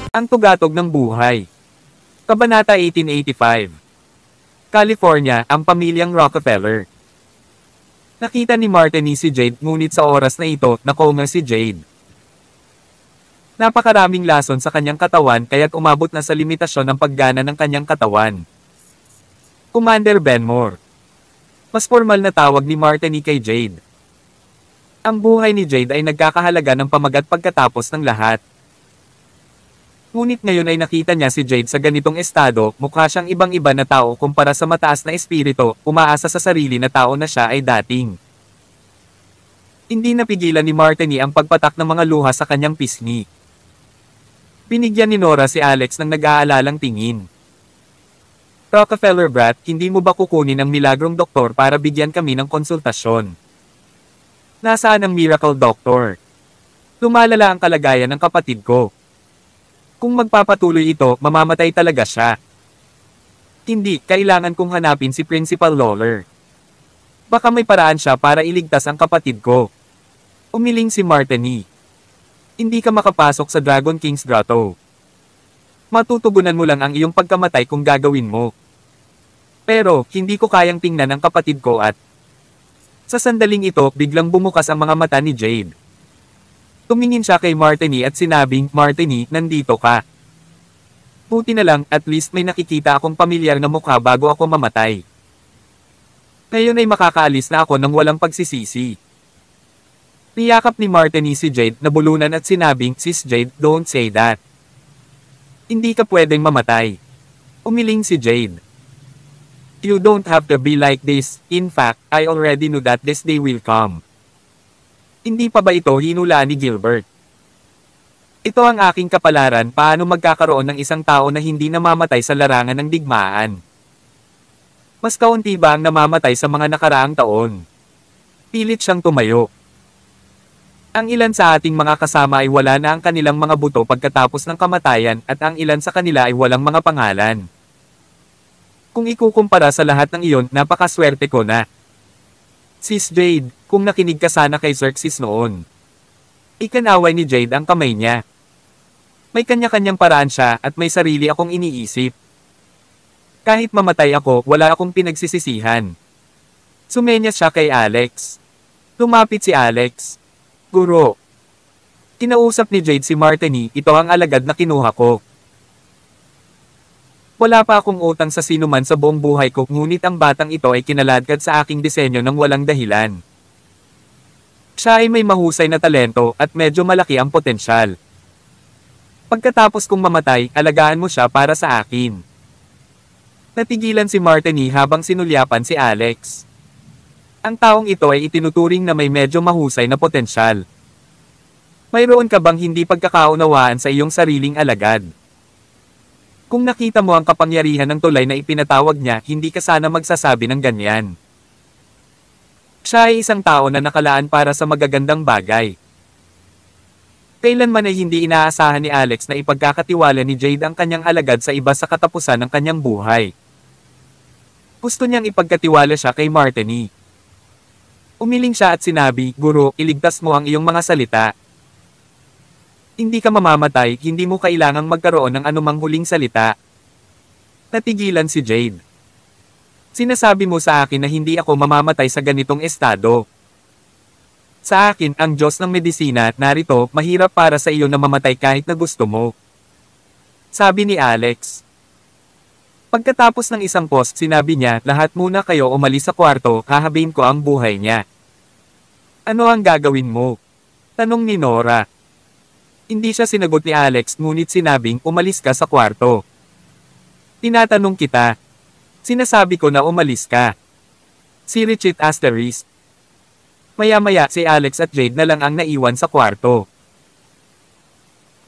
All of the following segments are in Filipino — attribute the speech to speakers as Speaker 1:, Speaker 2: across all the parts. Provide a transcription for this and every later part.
Speaker 1: Ang tugatog ng buhay. Kabanata 1885. California, ang pamilyang Rockefeller. Nakita ni Martini si Jade, ngunit sa oras na ito, nakonga si Jade. Napakaraming lason sa kanyang katawan kaya't umabot na sa limitasyon ng paggana ng kanyang katawan. Commander Benmore. Mas formal na tawag ni Martini kay Jade. Ang buhay ni Jade ay nagkakahalaga ng pamagat pagkatapos ng lahat. Ngunit ngayon ay nakita niya si Jade sa ganitong estado, mukha siyang ibang-iba na tao kumpara sa mataas na espiritu, umaasa sa sarili na tao na siya ay dating. Hindi napigilan ni Martini ang pagpatak ng mga luha sa kanyang pisngi. Binigyan ni Nora si Alex ng nag-aalalang tingin. Rockefeller brat, hindi mo ba kukunin ang milagrong doktor para bigyan kami ng konsultasyon? Nasaan ang miracle doctor? Lumalala ang kalagayan ng kapatid ko. Kung magpapatuloy ito, mamamatay talaga siya. Hindi, kailangan kong hanapin si Principal Lawler. Baka may paraan siya para iligtas ang kapatid ko. Umiling si Martini. Hindi ka makapasok sa Dragon King's Grotto. Matutugunan mo lang ang iyong pagkamatay kung gagawin mo. Pero, hindi ko kayang tingnan ang kapatid ko at... Sa sandaling ito, biglang bumukas ang mga mata ni Jade. Tumingin siya kay Martini at sinabing, Martini, nandito ka. Buti na lang, at least may nakikita akong pamilyar na mukha bago ako mamatay. Ngayon ay makakaalis na ako ng walang pagsisisi. Niyakap ni Martini si Jade na bulunan at sinabing, Sis Jade, don't say that. Hindi ka pwedeng mamatay. Umiling si Jade. You don't have to be like this, in fact, I already knew that this day will come. Hindi pa ba ito hinulaan ni Gilbert? Ito ang aking kapalaran paano magkakaroon ng isang tao na hindi namamatay sa larangan ng digmaan. Mas kaunti ba ang namamatay sa mga nakaraang taon? Pilit siyang tumayo. Ang ilan sa ating mga kasama ay wala na ang kanilang mga buto pagkatapos ng kamatayan at ang ilan sa kanila ay walang mga pangalan. Kung ikukumpara sa lahat ng iyon, napakaswerte ko na. Sis Jade, kung nakinig ka sana kay Xerxes noon. Ikanaway ni Jade ang kamay niya. May kanya-kanyang paraan siya at may sarili akong iniisip. Kahit mamatay ako, wala akong pinagsisisihan. Sumenyas siya kay Alex. Lumapit si Alex. Guro. Kinausap ni Jade si Martini, ito ang alagad na kinuha ko. Wala pa akong utang sa sinuman sa buong buhay ko, ngunit ang batang ito ay kinaladkad sa aking disenyo ng walang dahilan. Siya ay may mahusay na talento at medyo malaki ang potensyal. Pagkatapos kong mamatay, alagaan mo siya para sa akin. Natigilan si Martini habang sinulyapan si Alex. Ang taong ito ay itinuturing na may medyo mahusay na potensyal. Mayroon ka bang hindi pagkakaunawaan sa iyong sariling alagad? Kung nakita mo ang kapangyarihan ng tulay na ipinatawag niya, hindi ka sana magsasabi ng ganyan. Siya ay isang tao na nakalaan para sa magagandang bagay. Kailanman ay hindi inaasahan ni Alex na ipagkakatiwala ni Jade ang kanyang alagad sa iba sa katapusan ng kanyang buhay. Gusto niyang ipagkatiwala siya kay Martini. Umiling siya at sinabi, Guro, iligtas mo ang iyong mga salita. Hindi ka mamamatay, hindi mo kailangang magkaroon ng anumang huling salita. Natigilan si Jade. Sinasabi mo sa akin na hindi ako mamamatay sa ganitong estado. Sa akin, ang Diyos ng medisina, narito, mahirap para sa iyo na mamatay kahit na gusto mo. Sabi ni Alex. Pagkatapos ng isang post, sinabi niya, lahat muna kayo umalis sa kwarto, hahabain ko ang buhay niya. Ano ang gagawin mo? Tanong ni Nora. Hindi siya sinagot ni Alex ngunit sinabing umalis ka sa kwarto. Tinatanong kita. Sinasabi ko na umalis ka. Si Richard Asterisk. Maya-maya si Alex at Jade na lang ang naiwan sa kwarto.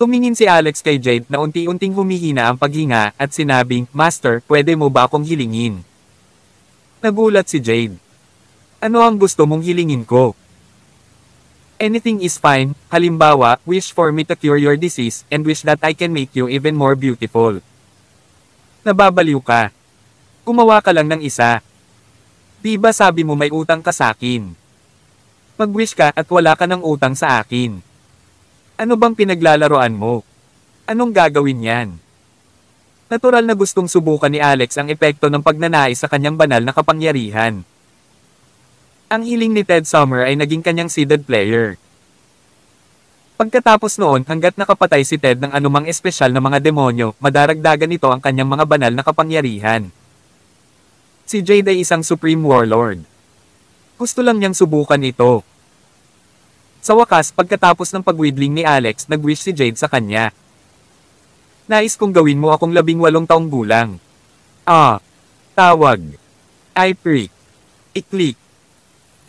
Speaker 1: Tumingin si Alex kay Jade na unti-unting humihina ang paghinga at sinabing, Master, pwede mo ba akong hilingin? Nagulat si Jade. Ano ang gusto mong hilingin ko? Anything is fine, halimbawa, wish for me to cure your disease, and wish that I can make you even more beautiful. Nababaliw ka. Gumawa ka lang ng isa. Di ba sabi mo may utang ka sa akin? Mag-wish ka at wala ka ng utang sa akin. Ano bang pinaglalaroan mo? Anong gagawin niyan? Natural na gustong subukan ni Alex ang epekto ng pagnanais sa kanyang banal na kapangyarihan. Ang hiling ni Ted Summer ay naging kanyang seeded player. Pagkatapos noon hanggat nakapatay si Ted ng anumang espesyal na mga demonyo, madaragdagan nito ang kanyang mga banal na kapangyarihan. Si Jade ay isang Supreme Warlord. Gusto lang niyang subukan ito. Sa wakas, pagkatapos ng pagwidling ni Alex, nag-wish si Jade sa kanya. Nais kong gawin mo akong 18 taong gulang. Tawag. I-prick. I-click.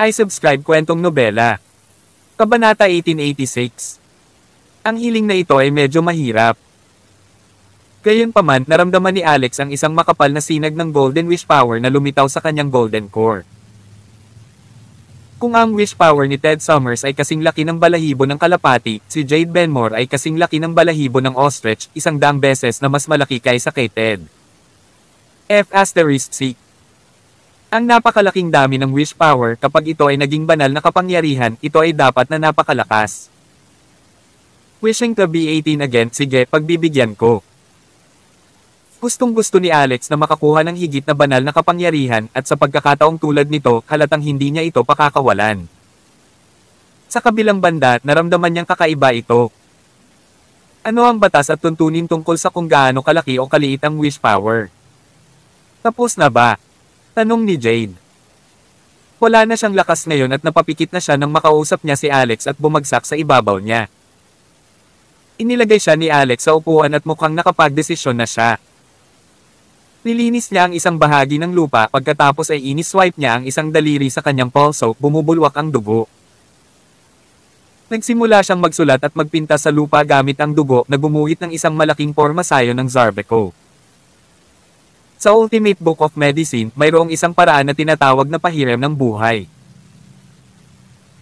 Speaker 1: I-subscribe kwentong nobela. Kabanata 1886. Ang hiling na ito ay medyo mahirap. Gayunpaman, naramdaman ni Alex ang isang makapal na sinag ng Golden Wish Power na lumitaw sa kanyang Golden Core. Kung ang wish power ni Ted Summers ay kasing laki ng balahibo ng kalapati, si Jade Benmore ay kasing laki ng balahibo ng ostrich, 100 beses na mas malaki kaysa kay Ted. F***. Ang napakalaking dami ng wish power kapag ito ay naging banal na kapangyarihan, ito ay dapat na napakalakas. Wishing to be 18 again, sige, pagbibigyan ko. Gustong-gusto ni Alex na makakuha ng higit na banal na kapangyarihan at sa pagkakataong tulad nito, halatang hindi niya ito pakakawalan. Sa kabilang banda, naramdaman niyang kakaiba ito. Ano ang batas at tuntunin tungkol sa kung gaano kalaki o kaliit ang wish power? Tapos na ba? Tanong ni Jade. Wala na siyang lakas ngayon at napapikit na siya nang makausap niya si Alex at bumagsak sa ibabaw niya. Inilagay siya ni Alex sa upuan at mukhang nakapagdesisyon na siya. Nilinis niya ang isang bahagi ng lupa pagkatapos ay iniswipe niya ang isang daliri sa kanyang pulso, bumubulwak ang dugo. Nagsimula siyang magsulat at magpinta sa lupa gamit ang dugo na gumuhit ng isang malaking pormasayo ng Zarbeco. Sa Ultimate Book of Medicine, mayroong isang paraan na tinatawag na pahiram ng buhay.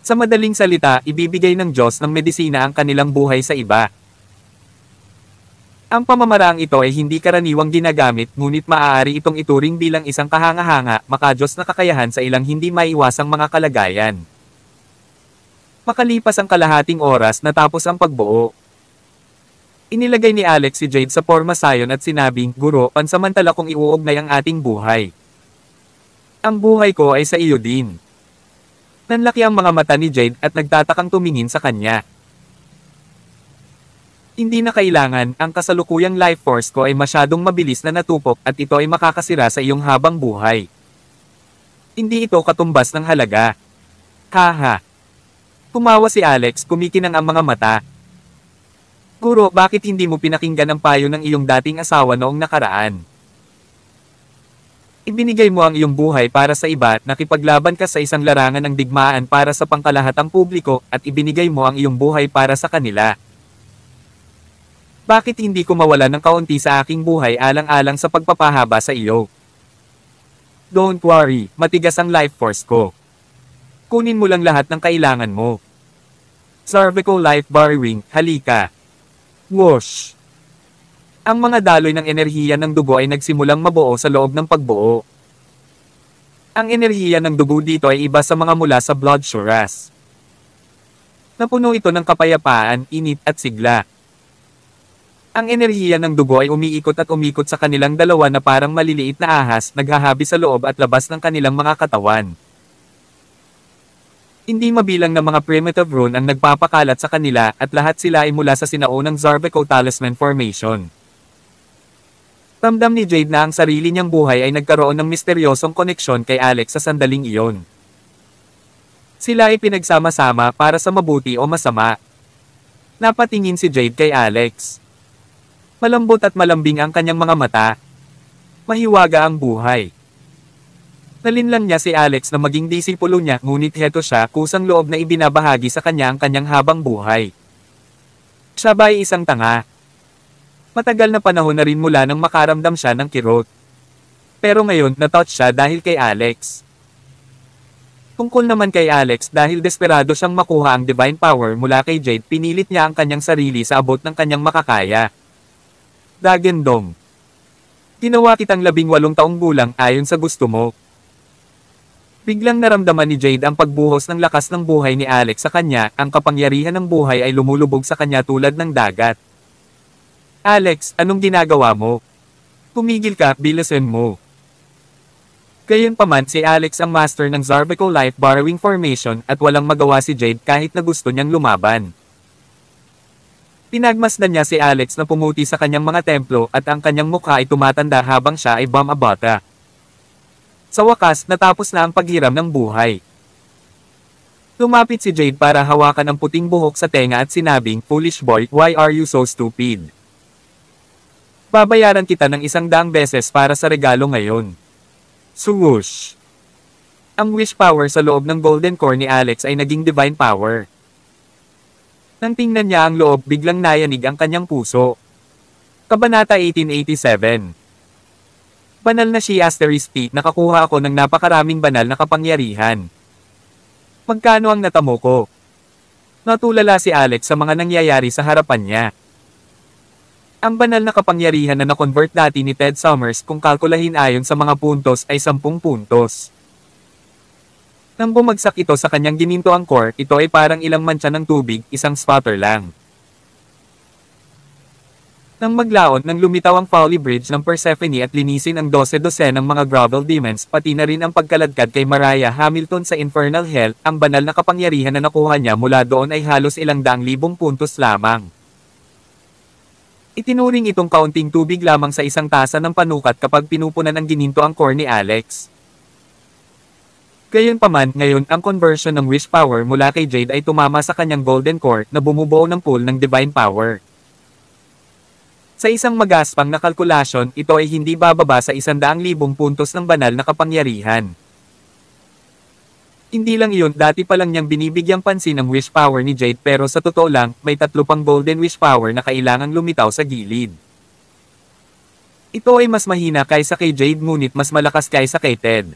Speaker 1: Sa madaling salita, ibibigay ng Diyos ng medisina ang kanilang buhay sa iba. Ang pamamaraang ito ay hindi karaniwang ginagamit, ngunit maaari itong ituring bilang isang kahanga-hanga, makadiyos na kakayahan sa ilang hindi maiwasang mga kalagayan. Makalipas ang kalahating oras natapos ang pagbuo. Inilagay ni Alex si Jade sa pormasayon at sinabing, Guro, pansamantala kong iuugnay ang ating buhay. Ang buhay ko ay sa iyo din. Nanlaki ang mga mata ni Jade at nagtatakang tumingin sa kanya. Hindi na kailangan, ang kasalukuyang life force ko ay masyadong mabilis na natupok at ito ay makakasira sa iyong habang buhay. Hindi ito katumbas ng halaga. Haha. Tumawa si Alex, kumikinang ang mga mata. Guro, bakit hindi mo pinakinggan ang payo ng iyong dating asawa noong nakaraan? Ibinigay mo ang iyong buhay para sa iba, nakipaglaban ka sa isang larangan ng digmaan para sa pangkalahatang publiko, at ibinigay mo ang iyong buhay para sa kanila. Bakit hindi ko mawala ng kaunti sa aking buhay alang-alang sa pagpapahaba sa iyo? Don't worry, matigas ang life force ko. Kunin mo lang lahat ng kailangan mo. Zarbeco Life Borrowing, halika. Whoosh! Ang mga daloy ng enerhiya ng dugo ay nagsimulang mabuo sa loob ng pagbuo. Ang enerhiya ng dugo dito ay iba sa mga mula sa Blood Suras. Napuno ito ng kapayapaan, init at sigla. Ang enerhiya ng dugo ay umiikot at umikot sa kanilang dalawa na parang maliliit na ahas, naghahabi sa loob at labas ng kanilang mga katawan. Hindi mabilang na mga primitive rune ang nagpapakalat sa kanila at lahat sila ay mula sa sinaunang Zarbeco Talisman Formation. Ramdam ni Jade na ang sarili niyang buhay ay nagkaroon ng misteryosong koneksyon kay Alex sa sandaling iyon. Sila ay pinagsama-sama para sa mabuti o masama. Napatingin si Jade kay Alex. Malambot at malambing ang kanyang mga mata. Mahiwaga ang buhay. Nalinlang niya si Alex na maging disipulo niya, ngunit heto siya, kusang loob na ibinabahagi sa kanya ang kanyang habang buhay. Siya ba ay isang tanga? Matagal na panahon na rin mula nang makaramdam siya ng kirot. Pero ngayon, natouch siya dahil kay Alex. Tungkol naman kay Alex, dahil desperado siyang makuha ang divine power mula kay Jade, pinilit niya ang kanyang sarili sa abot ng kanyang makakaya. Dagendong. Ginawa kitang 18 taong gulang ayon sa gusto mo. Biglang naramdaman ni Jade ang pagbuhos ng lakas ng buhay ni Alex sa kanya, ang kapangyarihan ng buhay ay lumulubog sa kanya tulad ng dagat. Alex, anong ginagawa mo? Tumigil ka, bilisan mo. Gayunpaman si Alex ang master ng Zarbaco Life Borrowing Formation at walang magawa si Jade kahit na gusto niyang lumaban. Pinagmasdan niya si Alex na pumuti sa kanyang mga templo at ang kanyang mukha ay tumatanda habang siya ay bumabata. Sa wakas, natapos na ang paghiram ng buhay. Lumapit si Jade para hawakan ang puting buhok sa tenga at sinabing, "Foolish boy, why are you so stupid? Babayaran kita ng 100 beses para sa regalo ngayon." Swoosh! Ang wish power sa loob ng golden core ni Alex ay naging divine power. Nang tingnan niya ang loob, biglang nayanig ang kanyang puso. Kabanata 1887. Banal na Shi Asterisk T, nakakuha ako ng napakaraming banal na kapangyarihan. Magkano ang natamo ko? Natulala si Alex sa mga nangyayari sa harapan niya. Ang banal na kapangyarihan na na-convert dati ni Ted Summers kung kalkulahin ayon sa mga puntos ay 10 puntos. Nang bumagsak ito sa kanyang ginintoang core, ito ay parang ilang mantsa ng tubig, isang spatter lang. Nang maglaon nang lumitaw ang Folly Bridge ng Persephone at linisin ang 12 ng mga Grovel Demons, pati na rin ang pagkaladkad kay Mariah Hamilton sa Infernal Hell, ang banal na kapangyarihan na nakuha niya mula doon ay halos 100,000 puntos lamang. Itinuring itong kaunting tubig lamang sa isang tasa ng panukat kapag pinupunan ng gininto ang core ni Alex. Gayunpaman, ngayon ang conversion ng wish power mula kay Jade ay tumama sa kanyang golden core na bumubuo ng pool ng divine power. Sa isang magaspang na kalkulasyon, ito ay hindi bababa sa 100,000 puntos ng banal na kapangyarihan. Hindi lang iyon, dati pa lang niyang binibigyang pansin ang wish power ni Jade pero sa totoo lang, may 3 pang golden wish power na kailangang lumitaw sa gilid. Ito ay mas mahina kaysa kay Jade ngunit mas malakas kaysa kay Ted.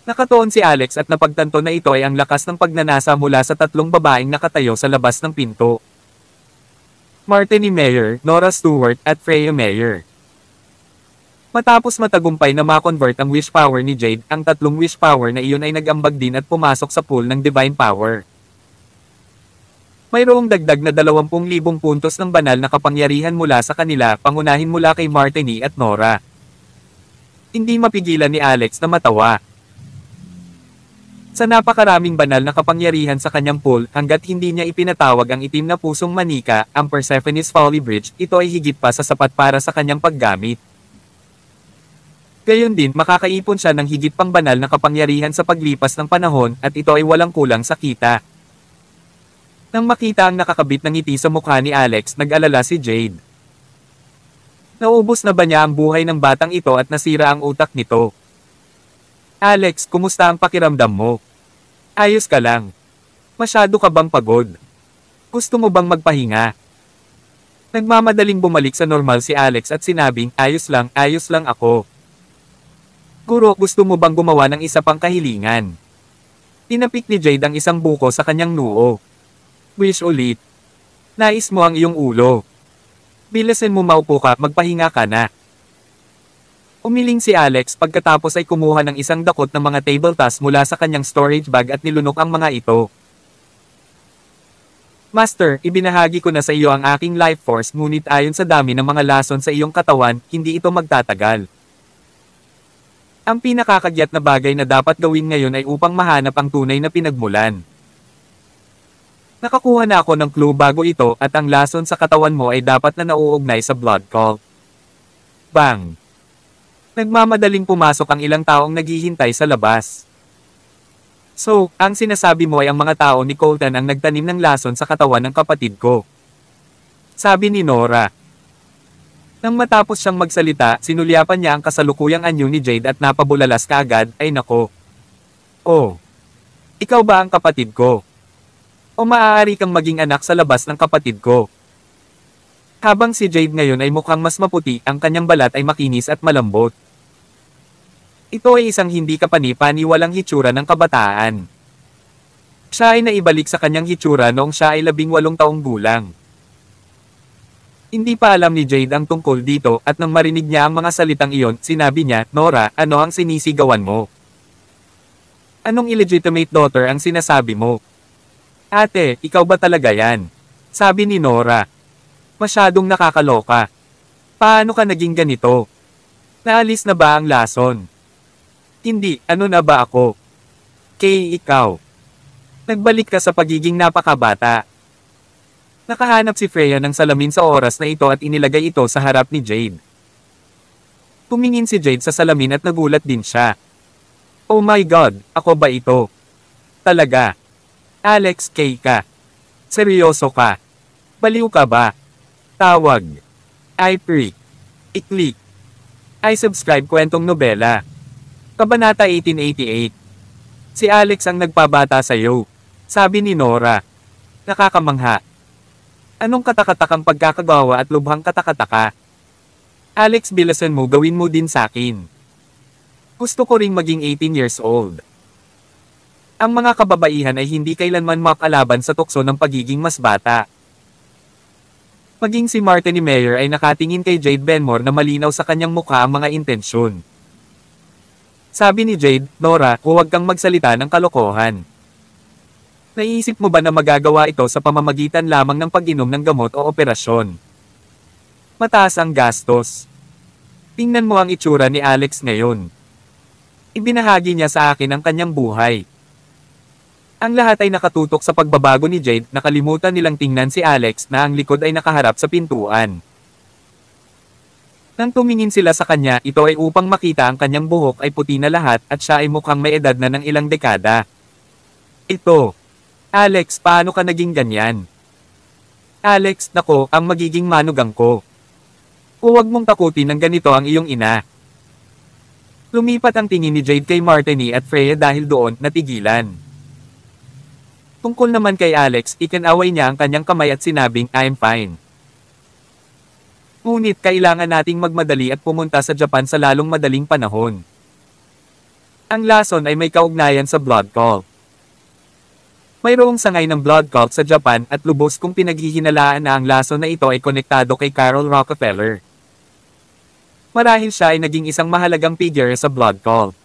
Speaker 1: Nakatoon si Alex at napagtanto na ito ay ang lakas ng pagnanasa mula sa 3 babaeng nakatayo sa labas ng pinto. Martini Mayer, Nora Stewart, at Freya Mayer. Matapos matagumpay na ma-convert ang wish power ni Jade, ang 3 wish power na iyon ay nag-ambag din at pumasok sa pool ng divine power. Mayroong dagdag na 20,000 puntos ng banal na kapangyarihan mula sa kanila, pangunahin mula kay Martini at Nora. Hindi mapigilan ni Alex na matawa. Sa napakaraming banal na kapangyarihan sa kanyang pool, hanggat hindi niya ipinatawag ang itim na pusong manika, ang Persephone's Folly Bridge, ito ay higit pa sa sapat para sa kanyang paggamit. Gayon din, makakaipon siya ng higit pang banal na kapangyarihan sa paglipas ng panahon, at ito ay walang kulang sa kita. Nang makita ang nakakabit ng ngiti sa mukha ni Alex, nag-alala si Jade. Naubos na ba niya ang buhay ng batang ito at nasira ang utak nito? Alex, kumusta ang pakiramdam mo? Ayos ka lang. Masyado ka bang pagod? Gusto mo bang magpahinga? Nagmamadaling bumalik sa normal si Alex at sinabing, ayos lang ako. Guro, gusto mo bang gumawa ng isa pang kahilingan? Tinapik ni Jade ang isang buko sa kanyang noo. Wish ulit. Nais mo ang iyong ulo. Bilisan mo, maupo ka, magpahinga ka na. Umiling si Alex pagkatapos ay kumuha ng isang dakot ng mga table tasks mula sa kanyang storage bag at nilunok ang mga ito. Master, ibinahagi ko na sa iyo ang aking life force ngunit ayon sa dami ng mga lason sa iyong katawan, hindi ito magtatagal. Ang pinakakagyat na bagay na dapat gawin ngayon ay upang mahanap ang tunay na pinagmulan. Nakakuha na ako ng clue bago ito at ang lason sa katawan mo ay dapat na nauugnay sa blood cult. Bang! Nagmamadaling pumasok ang ilang taong naghihintay sa labas. So, ang sinasabi mo ay ang mga tao ni Colton ang nagtanim ng lason sa katawan ng kapatid ko. Sabi ni Nora. Nang matapos siyang magsalita, sinulyapan niya ang kasalukuyang anyo ni Jade at napabulalas kaagad, ay nako. Oh. Ikaw ba ang kapatid ko? O maaari kang maging anak sa labas ng kapatid ko? Habang si Jade ngayon ay mukhang mas maputi, ang kanyang balat ay makinis at malambot. Ito ay isang hindi kapani-paniwalang hitsura ng kabataan. Siya ay naibalik sa kanyang hitsura noong siya ay 18 taong gulang. Hindi pa alam ni Jade ang tungkol dito at nang marinig niya ang mga salitang iyon, sinabi niya, Nora, ano ang sinisigawan mo? Anong illegitimate daughter ang sinasabi mo? Ate, ikaw ba talaga yan? Sabi ni Nora. Masyadong nakakaloka. Paano ka naging ganito? Naalis na ba ang lason? Hindi, ano na ba ako? Kay ikaw. Nagbalik ka sa pagiging napakabata. Nakahanap si Freya ng salamin sa oras na ito at inilagay ito sa harap ni Jade. Tumingin si Jade sa salamin at nagulat din siya. Oh my God, ako ba ito? Talaga? Alex K ka. Seryoso ka? Baliw ka ba? Tawag. I-freak. I-click. I-subscribe kwentong nobela. Kabanata 1888. Si Alex ang nagpabata sa'yo. Sabi ni Nora. Nakakamangha. Anong katakatakang pagkakagawa at lubhang katakataka? Alex, bilasan mo, gawin mo din sa'kin. Gusto ko ring maging 18 years old. Ang mga kababaihan ay hindi kailanman makalaban sa tukso ng pagiging mas bata. Maging si Martin Mayer ay nakatingin kay Jade Benmore na malinaw sa kanyang mukha ang mga intensyon. Sabi ni Jade, Nora, huwag kang magsalita ng kalokohan. Naiisip mo ba na magagawa ito sa pamamagitan lamang ng pag-inom ng gamot o operasyon? Mataas ang gastos. Tingnan mo ang itsura ni Alex ngayon. Ibinahagi niya sa akin ang kanyang buhay. Ang lahat ay nakatutok sa pagbabago ni Jade, nakalimutan nilang tingnan si Alex na ang likod ay nakaharap sa pintuan. Nang tumingin sila sa kanya, ito ay upang makita ang kanyang buhok ay puti na lahat at siya ay mukhang may edad na ng ilang dekada. Ito. Alex, paano ka naging ganyan? Alex, nako, ang magiging manugang ko. Huwag mong takutin ng ganito ang iyong ina. Lumipat ang tingin ni Jade kay Martini at Freya dahil doon natigilan. Tungkol naman kay Alex, ikinaway niya ang kanyang kamay at sinabing, I'm fine. Ngunit kailangan nating magmadali at pumunta sa Japan sa lalong madaling panahon. Ang lason ay may kaugnayan sa blood cult. Mayroong sangay ng blood cult sa Japan at lubos kong pinaghihinalaan na ang lason na ito ay konektado kay Carol Rockefeller. Marahil siya ay naging isang mahalagang figure sa blood cult.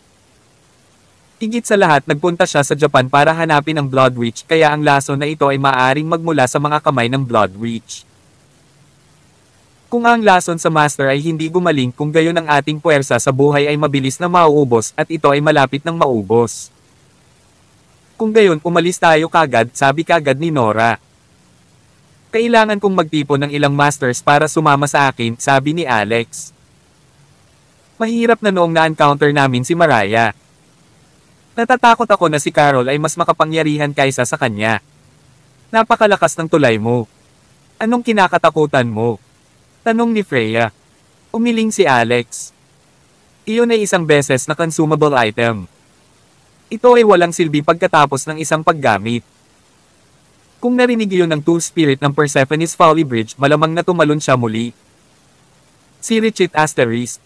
Speaker 1: Higit sa lahat, nagpunta siya sa Japan para hanapin ang Blood Witch, kaya ang lason na ito ay maaaring magmula sa mga kamay ng Blood Witch. Kung ang lason sa Master ay hindi gumaling, kung gayon ang ating puwersa sa buhay ay mabilis na mauubos at ito ay malapit ng maubos. Kung gayon, umalis tayo kagad, sabi kagad ni Nora. Kailangan kong magtipon ng ilang Masters para sumama sa akin, sabi ni Alex. Mahirap na noong na-encounter namin si Mariah. Natatakot ako na si Carol ay mas makapangyarihan kaysa sa kanya. Napakalakas ng tulay mo. Anong kinakatakutan mo? Tanong ni Freya. Umiling si Alex. Iyon ay isang beses na consumable item. Ito ay walang silbi pagkatapos ng isang paggamit. Kung narinig iyon ng Two Spirit ng Persephone's Folly Bridge, malamang na tumalon siya muli. Si Richit Asterisk.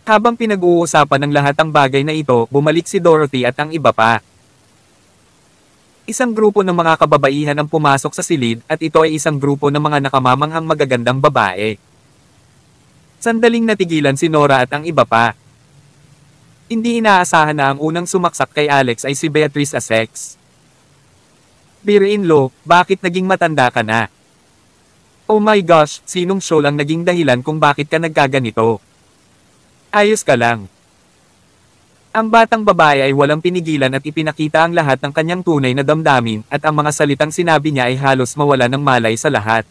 Speaker 1: Habang pinag-uusapan ng lahat ang bagay na ito, bumalik si Dorothy at ang iba pa. Isang grupo ng mga kababaihan ang pumasok sa silid at ito ay isang grupo ng mga nakamamanghang magagandang babae. Sandaling natigilan si Nora at ang iba pa. Hindi inaasahan na ang unang sumaksak kay Alex ay si Beatrice Essex. Beer-in-law, bakit naging matanda ka na? Oh my gosh, sinong show lang naging dahilan kung bakit ka nagkaganito? Ayos ka lang. Ang batang babae ay walang pinigilan at ipinakita ang lahat ng kanyang tunay na damdamin at ang mga salitang sinabi niya ay halos mawala ng malay sa lahat.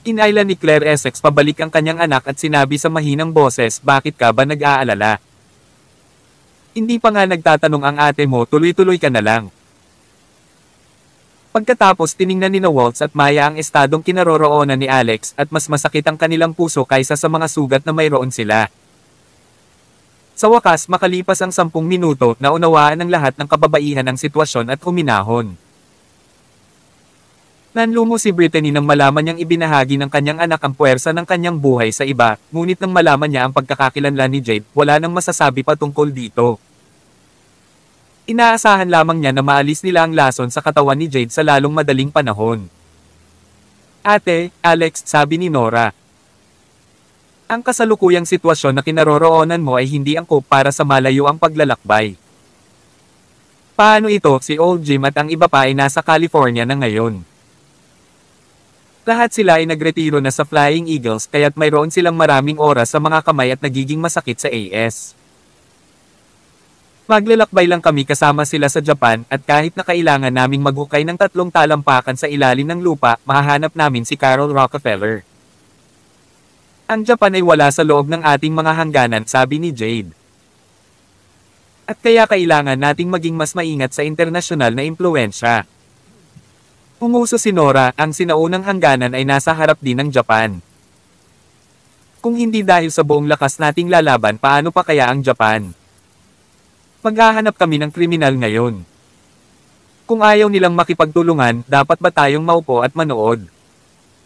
Speaker 1: Inaila ni Claire Essex pabalik ang kanyang anak at sinabi sa mahinang boses, bakit ka ba nag-aalala? Hindi pa nga nagtatanong ang ate mo, tuloy-tuloy ka na lang. Pagkatapos tiningnan ni Waltz at Maya ang estadong kinaroroonan ni Alex at mas masakit ang kanilang puso kaysa sa mga sugat na mayroon sila. Sa wakas, makalipas ang 10 minuto, naunawaan ng lahat ng kababaihan ang sitwasyon at huminahon. Nanlumo si Brittany nang malaman niyang ibinahagi ng kanyang anak ang puwersa ng kanyang buhay sa iba, ngunit nang malaman niya ang pagkakakilanlan ni Jade, wala nang masasabi pa tungkol dito. Inaasahan lamang niya na maalis nila ang lason sa katawan ni Jade sa lalong madaling panahon. Ate, Alex, sabi ni Nora. Ang kasalukuyang sitwasyon na kinaroroonan mo ay hindi angkop para sa malayo ang paglalakbay. Paano ito? Si Old Jim at ang iba pa ay nasa California na ngayon. Lahat sila ay nagretiro na sa Flying Eagles kaya't mayroon silang maraming oras sa mga kamay at nagiging masakit sa AS. Maglalakbay lang kami kasama sila sa Japan at kahit na kailangan naming maghukay ng 3 talampakan sa ilalim ng lupa, mahahanap namin si Carol Rockefeller. Ang Japan ay wala sa loob ng ating mga hangganan, sabi ni Jade. At kaya kailangan nating maging mas maingat sa internasyonal na impluwensya. Umuso si Nora, ang sinaunang hangganan ay nasa harap din ng Japan. Kung hindi dahil sa buong lakas nating lalaban, paano pa kaya ang Japan? Maghahanap kami ng kriminal ngayon. Kung ayaw nilang makipagtulungan, dapat ba tayong maupo at manood?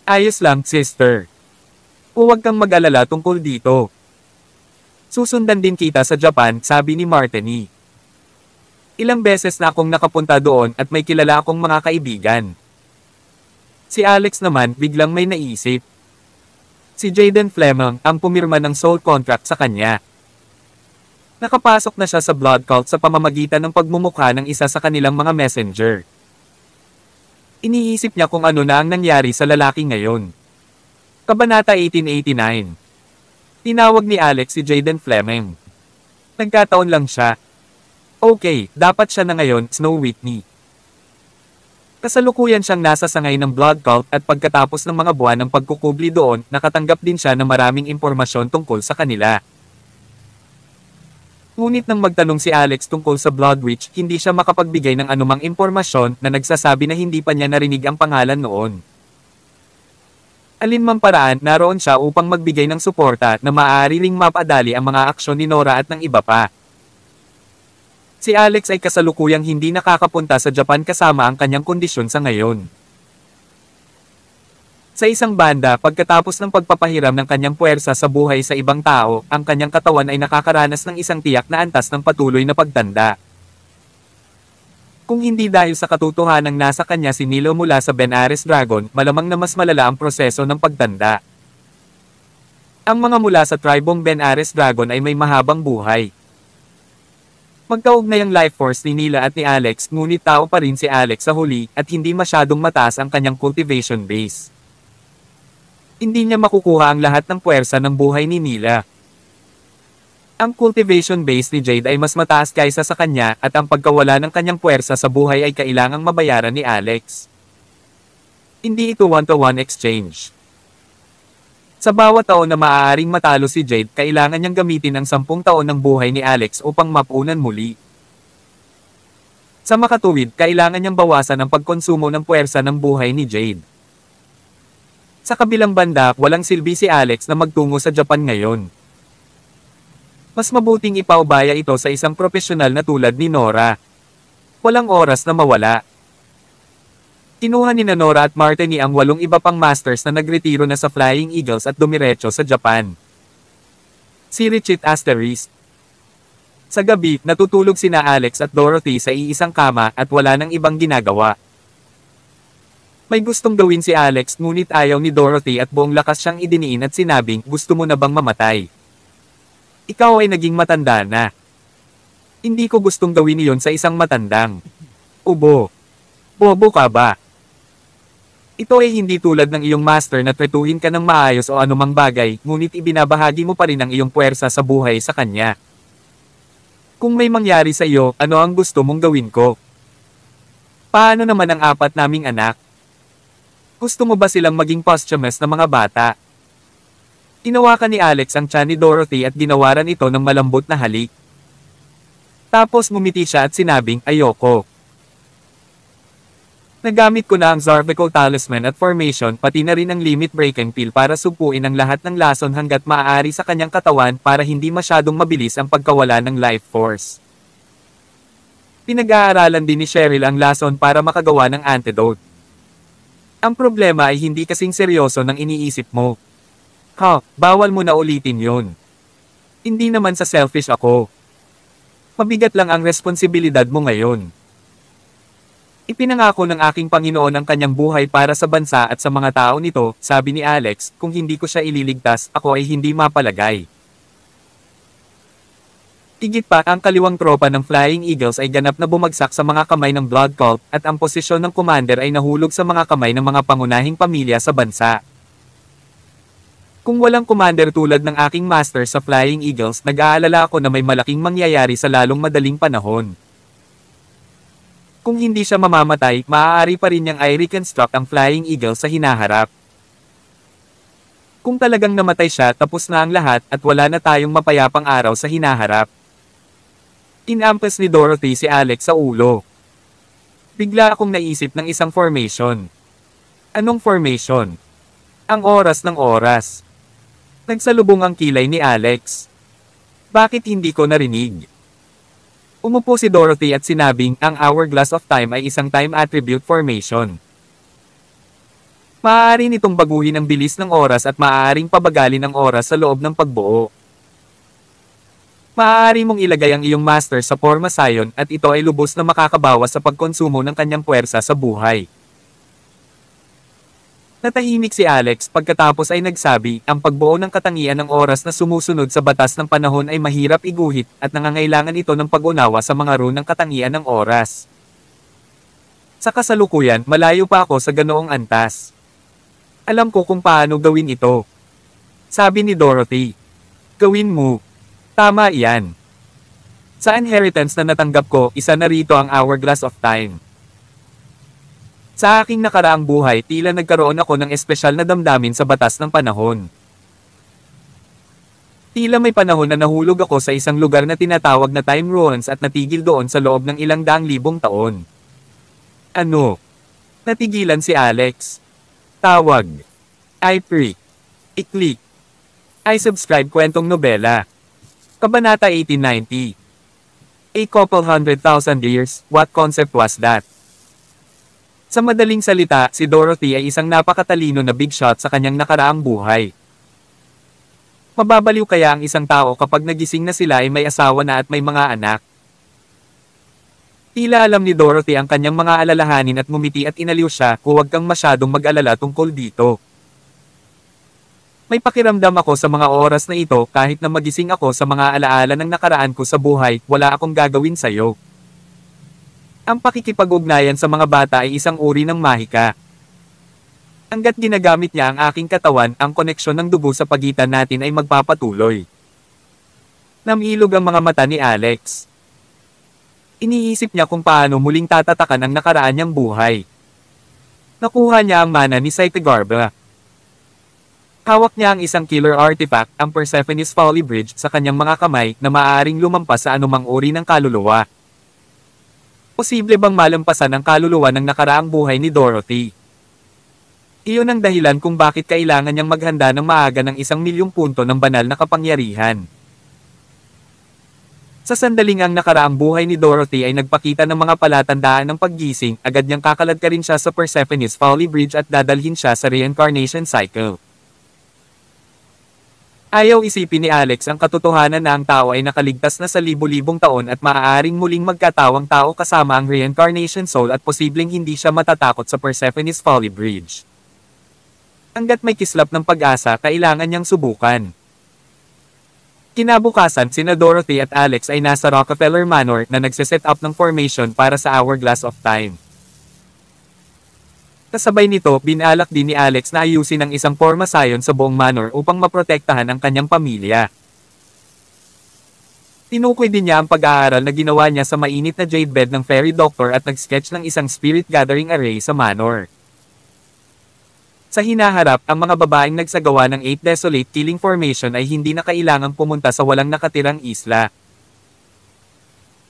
Speaker 1: Ayos lang, sister. Huwag kang mag-alala tungkol dito. Susundan din kita sa Japan, sabi ni Martini. Ilang beses na akong nakapunta doon at may kilala akong mga kaibigan. Si Alex naman, biglang may naisip. Si Jaden Fleming ang pumirma ng soul contract sa kanya. Nakapasok na siya sa blood cult sa pamamagitan ng pagmumukha ng isa sa kanilang mga messenger. Iniisip niya kung ano na ang nangyari sa lalaki ngayon. Kabanata 1889. Tinawag ni Alex si Jaden Fleming. Nagkataon lang siya. Okay, dapat siya na ngayon, Snow Whitney. Kasalukuyan siyang nasa sangay ng blood cult at pagkatapos ng mga buwan ng pagkukubli doon, nakatanggap din siya ng maraming impormasyon tungkol sa kanila. Ngunit nang magtanong si Alex tungkol sa Blood Witch, hindi siya makapagbigay ng anumang impormasyon na nagsasabi na hindi pa niya narinig ang pangalan noon. Alinmang paraan, naroon siya upang magbigay ng suporta na maaari ring mapadali ang mga aksyon ni Nora at ng iba pa. Si Alex ay kasalukuyang hindi nakakapunta sa Japan kasama ang kanyang kondisyon sa ngayon. Sa isang banda, pagkatapos ng pagpapahiram ng kanyang puwersa sa buhay sa ibang tao, ang kanyang katawan ay nakakaranas ng isang tiyak na antas ng patuloy na pagtanda. Kung hindi dahil sa katotohanang nasa kanya si Nilo mula sa Benares Dragon, malamang na mas malala ang proseso ng pagtanda. Ang mga mula sa tribong Benares Dragon ay may mahabang buhay. Magkaugnay ang life force ni Nila at ni Alex, ngunit tao pa rin si Alex sa huli at hindi masyadong mataas ang kanyang cultivation base. Hindi niya makukuha ang lahat ng puwersa ng buhay ni Nila. Ang cultivation base ni Jade ay mas mataas kaysa sa kanya at ang pagkawala ng kanyang puwersa sa buhay ay kailangang mabayaran ni Alex. Hindi ito one-to-one exchange. Sa bawat taon na maaaring matalo si Jade, kailangan niyang gamitin ang 10 taon ng buhay ni Alex upang mapunan muli. Sa makatuwid, kailangan niyang bawasan ang pagkonsumo ng puwersa ng buhay ni Jade. Sa kabilang banda, walang silbi si Alex na magtungo sa Japan ngayon. Mas mabuting ipaubaya ito sa isang profesional na tulad ni Nora. Walang oras na mawala. Kinuha ni Nora at Martini ang 8 iba pang masters na nagretiro na sa Flying Eagles at dumiretso sa Japan. Si Richit Asterisk. Sa gabi, natutulog sina Alex at Dorothy sa iisang kama at wala nang ibang ginagawa. May gustong gawin si Alex ngunit ayaw ni Dorothy at buong lakas siyang idiniin at sinabing, gusto mo na bang mamatay? Ikaw ay naging matanda na. Hindi ko gustong gawin iyon sa isang matandang. Ubo. Bobo ka ba? Ito ay hindi tulad ng iyong master na tretuhin ka ng maayos o anumang bagay, ngunit ibinabahagi mo pa rin ang iyong puwersa sa buhay sa kanya. Kung may mangyari sa iyo, ano ang gusto mong gawin ko? Paano naman ang 4 naming anak? Gusto mo ba silang maging posthumous na mga bata? Tinawakan ni Alex ang tiyan ni Dorothy at ginawaran ito ng malambot na halik. Tapos ngumiti siya at sinabing, ayoko. Nagamit ko na ang Zarvical Talisman at Formation pati na rin ang Limit Breaking Pill para supuin ang lahat ng lason hanggat maaari sa kanyang katawan para hindi masyadong mabilis ang pagkawala ng life force. Pinag-aaralan din ni Cheryl ang lason para makagawa ng antidote. Ang problema ay hindi kasing seryoso ng iniisip mo. Bawal mo na ulitin yon. Hindi naman sa selfish ako. Mabigat lang ang responsibilidad mo ngayon. Ipinangako ng aking Panginoon ang kanyang buhay para sa bansa at sa mga tao nito, sabi ni Alex, kung hindi ko siya ililigtas, ako ay hindi mapalagay. Higit pa, ang kaliwang tropa ng Flying Eagles ay ganap na bumagsak sa mga kamay ng Blood Cult, at ang posisyon ng commander ay nahulog sa mga kamay ng mga pangunahing pamilya sa bansa. Kung walang commander tulad ng aking master sa Flying Eagles, nag-aalala ako na may malaking mangyayari sa lalong madaling panahon. Kung hindi siya mamamatay, maaari pa rin niyang i-reconstruct ang Flying Eagles sa hinaharap. Kung talagang namatay siya, tapos na ang lahat at wala na tayong mapayapang araw sa hinaharap. Inampas ni Dorothy si Alex sa ulo. Bigla akong naisip ng isang formation. Anong formation? Ang oras ng oras. Nagsalubong ang kilay ni Alex. Bakit hindi ko narinig? Umupo si Dorothy at sinabing ang hourglass of time ay isang time attribute formation. Maaari nitong baguhin ang bilis ng oras at maaaring pabagalin ang oras sa loob ng pagbuo. Maaari mong ilagay ang iyong master sa forma Scion at ito ay lubos na makakabawas sa pagkonsumo ng kanyang puwersa sa buhay. Natahimik si Alex pagkatapos ay nagsabi, ang pagbuo ng katangian ng oras na sumusunod sa batas ng panahon ay mahirap iguhit at nangangailangan ito ng pag-unawa sa mga rune ng katangian ng oras. Sa kasalukuyan, malayo pa ako sa ganoong antas. Alam ko kung paano gawin ito. Sabi ni Dorothy. Gawin mo. Tama iyan. Sa inheritance na natanggap ko, isa na rito ang hourglass of time. Sa aking nakaraang buhay, tila nagkaroon ako ng espesyal na damdamin sa batas ng panahon. Tila may panahon na nahulog ako sa isang lugar na tinatawag na time ruins at natigil doon sa loob ng ilang daang libong taon. Ano? Natigilan si Alex. Tawag. I-free. I-click. I-subscribe kwentong nobela. Kabanata 1890. A couple 100,000 years, what concept was that? Sa madaling salita, si Dorothy ay isang napakatalino na big shot sa kanyang nakaraang buhay. Mababaliw kaya ang isang tao kapag nagising na sila ay may asawa na at may mga anak? Tila alam ni Dorothy ang kanyang mga alalahanin at ngumiti at inaliw siya, huwag kang masyadong mag-alala tungkol dito. May pakiramdam ako sa mga oras na ito kahit na magising ako sa mga alaala ng nakaraan ko sa buhay, wala akong gagawin sa'yo. Ang pakikipag-ugnayan sa mga bata ay isang uri ng mahika. Hanggat ginagamit niya ang aking katawan, ang koneksyon ng dugo sa pagitan natin ay magpapatuloy. Namilog ang mga mata ni Alex. Iniisip niya kung paano muling tatatakan ang nakaraan niyang buhay. Nakuha niya ang mana ni Saitagarba. Hawak niya ang isang killer artifact, ang Persephone's Folly Bridge, sa kanyang mga kamay na maaaring lumampas sa anumang uri ng kaluluwa. Posible bang malampasan ang kaluluwa ng nakaraang buhay ni Dorothy? Iyon ang dahilan kung bakit kailangan niyang maghanda ng maaga ng 1,000,000 punto ng banal na kapangyarihan. Sa sandaling ang nakaraang buhay ni Dorothy ay nagpakita ng mga palatandaan ng paggising, agad niyang kakaladkarin siya sa Persephone's Folly Bridge at dadalhin siya sa reincarnation cycle. Ayaw isipin ni Alex ang katotohanan na ang tao ay nakaligtas na sa libu-libong taon at maaaring muling magkatawang tao kasama ang reincarnation soul at posibleng hindi siya matatakot sa Persephone's Folly Bridge. Hanggat may kislap ng pag-asa, kailangan niyang subukan. Kinabukasan, sina Dorothy at Alex ay nasa Rockefeller Manor na nagsiset up ng formation para sa hourglass of time. Kasabay nito, binalak din ni Alex na ayusin ang isang forma Scion sa buong manor upang maprotektahan ang kanyang pamilya. Tinukoy din niya ang pag-aaral na ginawa niya sa mainit na jade bed ng fairy doctor at nag-sketch ng isang spirit gathering array sa manor. Sa hinaharap, ang mga babaeng nagsagawa ng 8 Desolate Killing Formation ay hindi na kailangang pumunta sa walang nakatirang isla.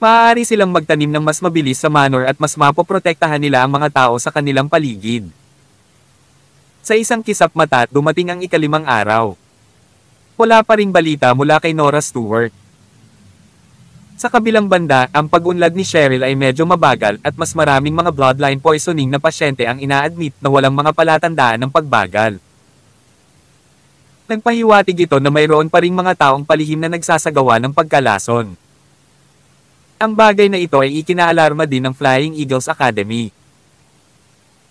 Speaker 1: Maaari silang magtanim ng mas mabilis sa manor at mas mapoprotektahan nila ang mga tao sa kanilang paligid. Sa isang kisap mata, dumating ang ika-5 araw. Wala pa ring balita mula kay Nora Stewart. Sa kabilang banda, ang pag-unlad ni Cheryl ay medyo mabagal at mas maraming mga bloodline poisoning na pasyente ang ina-admit na walang mga palatandaan ng pagbagal. Nagpahiwatig ito na mayroon pa ring mga taong palihim na nagsasagawa ng pagkalason. Ang bagay na ito ay ikinaalarma din ng Flying Eagles Academy.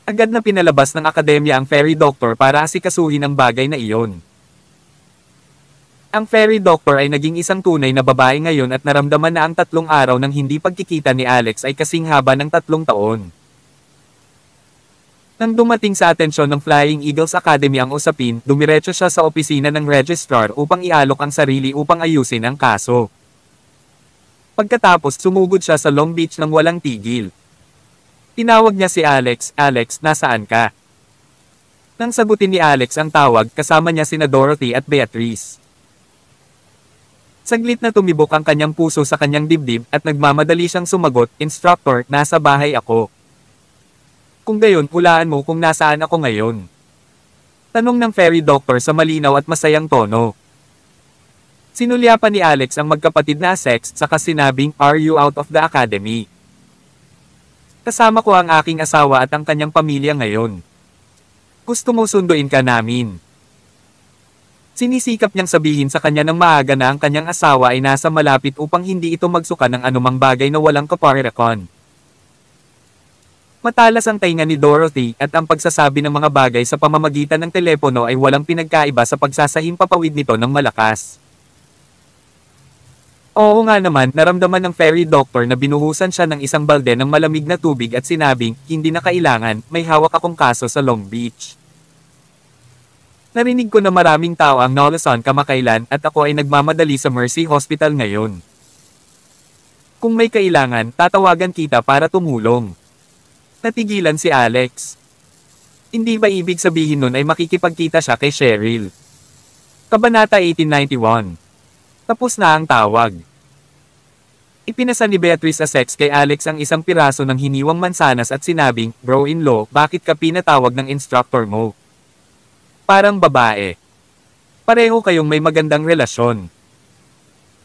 Speaker 1: Agad na pinalabas ng akademya ang Fairy Doctor para asikasuhin ang bagay na iyon. Ang fairy doctor ay naging isang tunay na babae ngayon at naramdaman na ang 3 araw ng hindi pagkikita ni Alex ay kasing haba ng 3 taon. Nang dumating sa atensyon ng Flying Eagles Academy ang usapin, dumiretso siya sa opisina ng registrar upang ialok ang sarili upang ayusin ang kaso. Pagkatapos sumugod siya sa Long Beach nang walang tigil. Tinawag niya si Alex, "Alex, nasaan ka?" Nang sagutin ni Alex ang tawag, kasama niya sina Dorothy at Beatrice. Saglit na tumibok ang kanyang puso sa kanyang dibdib at nagmamadali siyang sumagot, "Instructor, nasa bahay ako." "Kung gayon, hulaan mo kung nasaan ako ngayon?" Tanong ng fairy doctor sa malinaw at masayang tono. Sinulyapan ni Alex ang magkapatid na sex saka sinabing, "Are you out of the academy?" "Kasama ko ang aking asawa at ang kanyang pamilya ngayon. Gusto mo sunduin ka namin?" Sinisikap niyang sabihin sa kanya ng maaga na ang kanyang asawa ay nasa malapit upang hindi ito magsuka ng anumang bagay na walang kaparerakon. Matalas ang tainga ni Dorothy at ang pagsasabi ng mga bagay sa pamamagitan ng telepono ay walang pinagkaiba sa pagsasahimpapawid nito ng malakas. Oo nga naman, naramdaman ng fairy doctor na binuhusan siya ng isang balde ng malamig na tubig at sinabing, "Hindi na kailangan, may hawak akong kaso sa Long Beach. Narinig ko na maraming tao ang nalason kamakailan at ako ay nagmamadali sa Mercy Hospital ngayon. Kung may kailangan, tatawagan kita para tumulong." Natigilan si Alex. Hindi ba ibig sabihin nun ay makikipagkita siya kay Cheryl? Kabanata 1891. Tapos na ang tawag. Ipinasa ni Beatrice Essex kay Alex ang isang piraso ng hiniwang mansanas at sinabing, "Bro-in-law, bakit ka pinatawag ng instructor mo? Parang babae. Pareho kayong may magandang relasyon."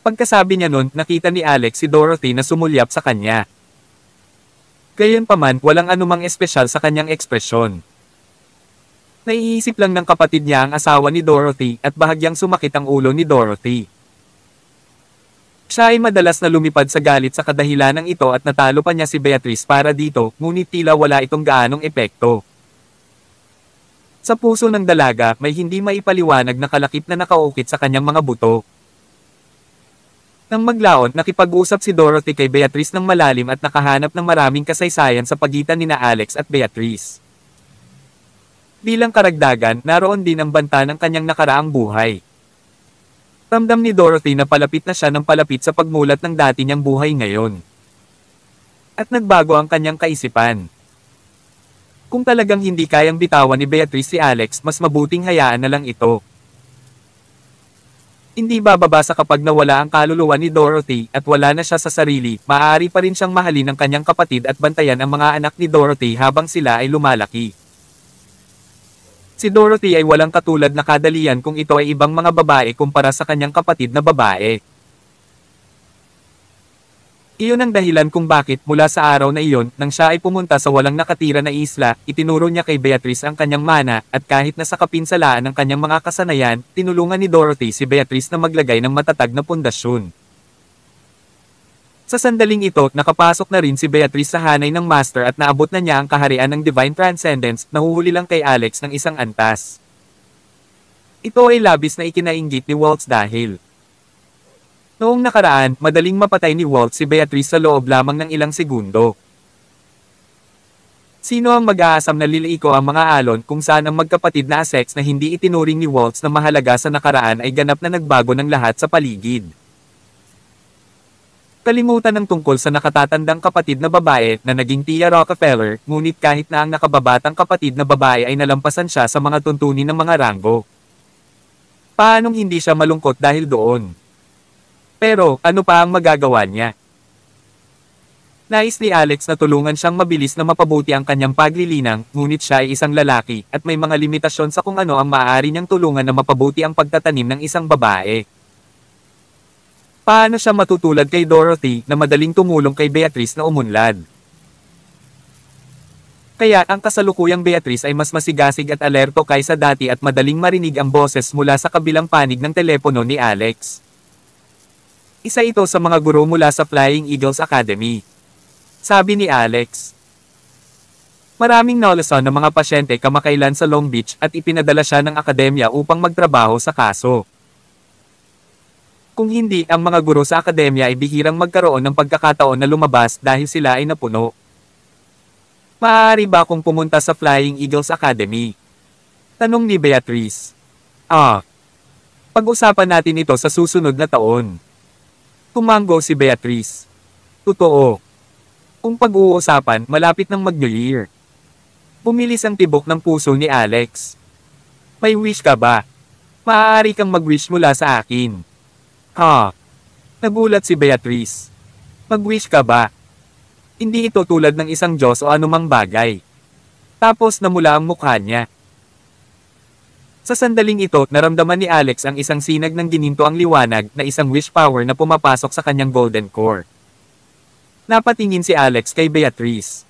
Speaker 1: Pagkasabi niya nun, nakita ni Alex si Dorothy na sumulyap sa kanya. Gayunpaman, walang anumang espesyal sa kanyang ekspresyon. Naiisip lang ng kapatid niya ang asawa ni Dorothy at bahagyang sumakit ang ulo ni Dorothy. Siya ay madalas na lumipad sa galit sa kadahilanang ito at natalo pa niya si Beatrice para dito, ngunit tila wala itong gaanong epekto. Sa puso ng dalaga, may hindi maipaliwanag na kalakip na nakaukit sa kanyang mga buto. Nang maglaon, nakipag-usap si Dorothy kay Beatrice ng malalim at nakahanap ng maraming kasaysayan sa pagitan nina Alex at Beatrice. Bilang karagdagan, naroon din ang banta ng kanyang nakaraang buhay. Ramdam ni Dorothy na palapit na siya ng palapit sa pagmulat ng dati niyang buhay ngayon. At nagbago ang kanyang kaisipan. Kung talagang hindi kayang bitawan ni Beatrice si Alex, mas mabuting hayaan na lang ito. Hindi bababa sa kapag nawala ang kaluluwa ni Dorothy at wala na siya sa sarili, maaari pa rin siyang mahalin ng kanyang kapatid at bantayan ang mga anak ni Dorothy habang sila ay lumalaki. Si Dorothy ay walang katulad na kadalian kung ito ay ibang mga babae kumpara sa kanyang kapatid na babae. Iyon ang dahilan kung bakit mula sa araw na iyon, nang siya ay pumunta sa walang nakatira na isla, itinuro niya kay Beatrice ang kanyang mana, at kahit nasa kapinsalaan ng kanyang mga kasanayan, tinulungan ni Dorothy si Beatrice na maglagay ng matatag na pundasyon. Sa sandaling ito, nakapasok na rin si Beatrice sa hanay ng Master at naabot na niya ang kaharian ng Divine Transcendence, nahuhuli lang kay Alex ng isang antas. Ito ay labis na ikinainggit ni Waltz dahil noong nakaraan, madaling mapatay ni Waltz si Beatrice sa loob lamang ng ilang segundo. Sino ang mag-aasam na liliiko ang mga alon kung saan ang magkapatid na Essex na hindi itinuring ni Waltz na mahalaga sa nakaraan ay ganap na nagbago ng lahat sa paligid. Kalimutan ng tungkol sa nakatatandang kapatid na babae na naging Tia Rockefeller, ngunit kahit na ang nakababatang kapatid na babae ay nalampasan siya sa mga tuntunin ng mga ranggo. Paanong hindi siya malungkot dahil doon? Pero, ano pa ang magagawa niya? Nais ni Alex na tulungan siyang mabilis na mapabuti ang kanyang paglilinang, ngunit siya ay isang lalaki, at may mga limitasyon sa kung ano ang maaari niyang tulungan na mapabuti ang pagtatanim ng isang babae. Paano siya matutulad kay Dorothy na madaling tumulong kay Beatrice na umunlad? Kaya ang kasalukuyang Beatrice ay mas masigasig at alerto kaysa dati at madaling marinig ang boses mula sa kabilang panig ng telepono ni Alex. Isa ito sa mga guro mula sa Flying Eagles Academy. Sabi ni Alex. Maraming nalason ng mga pasyente kamakailan sa Long Beach at ipinadala siya ng akademya upang magtrabaho sa kaso. Kung hindi, ang mga guro sa akademya ay bihirang magkaroon ng pagkakataon na lumabas dahil sila ay napuno. Maaari ba akong pumunta sa Flying Eagles Academy? Tanong ni Beatrice. Pag-usapan natin ito sa susunod na taon. Tumango si Beatrice. Totoo. Kung pag-uusapan, malapit ng mag-New Year. Pumilis ang tibok ng puso ni Alex. May wish ka ba? Maaari kang mag-wish mula sa akin. Nagulat si Beatrice. Mag-wish ka ba? Hindi ito tulad ng isang Diyos o anumang bagay. Tapos namula ang mukha niya. Sa sandaling ito, naramdaman ni Alex ang isang sinag ng gininto ang liwanag na isang wish power na pumapasok sa kanyang golden core. Napatingin si Alex kay Beatrice.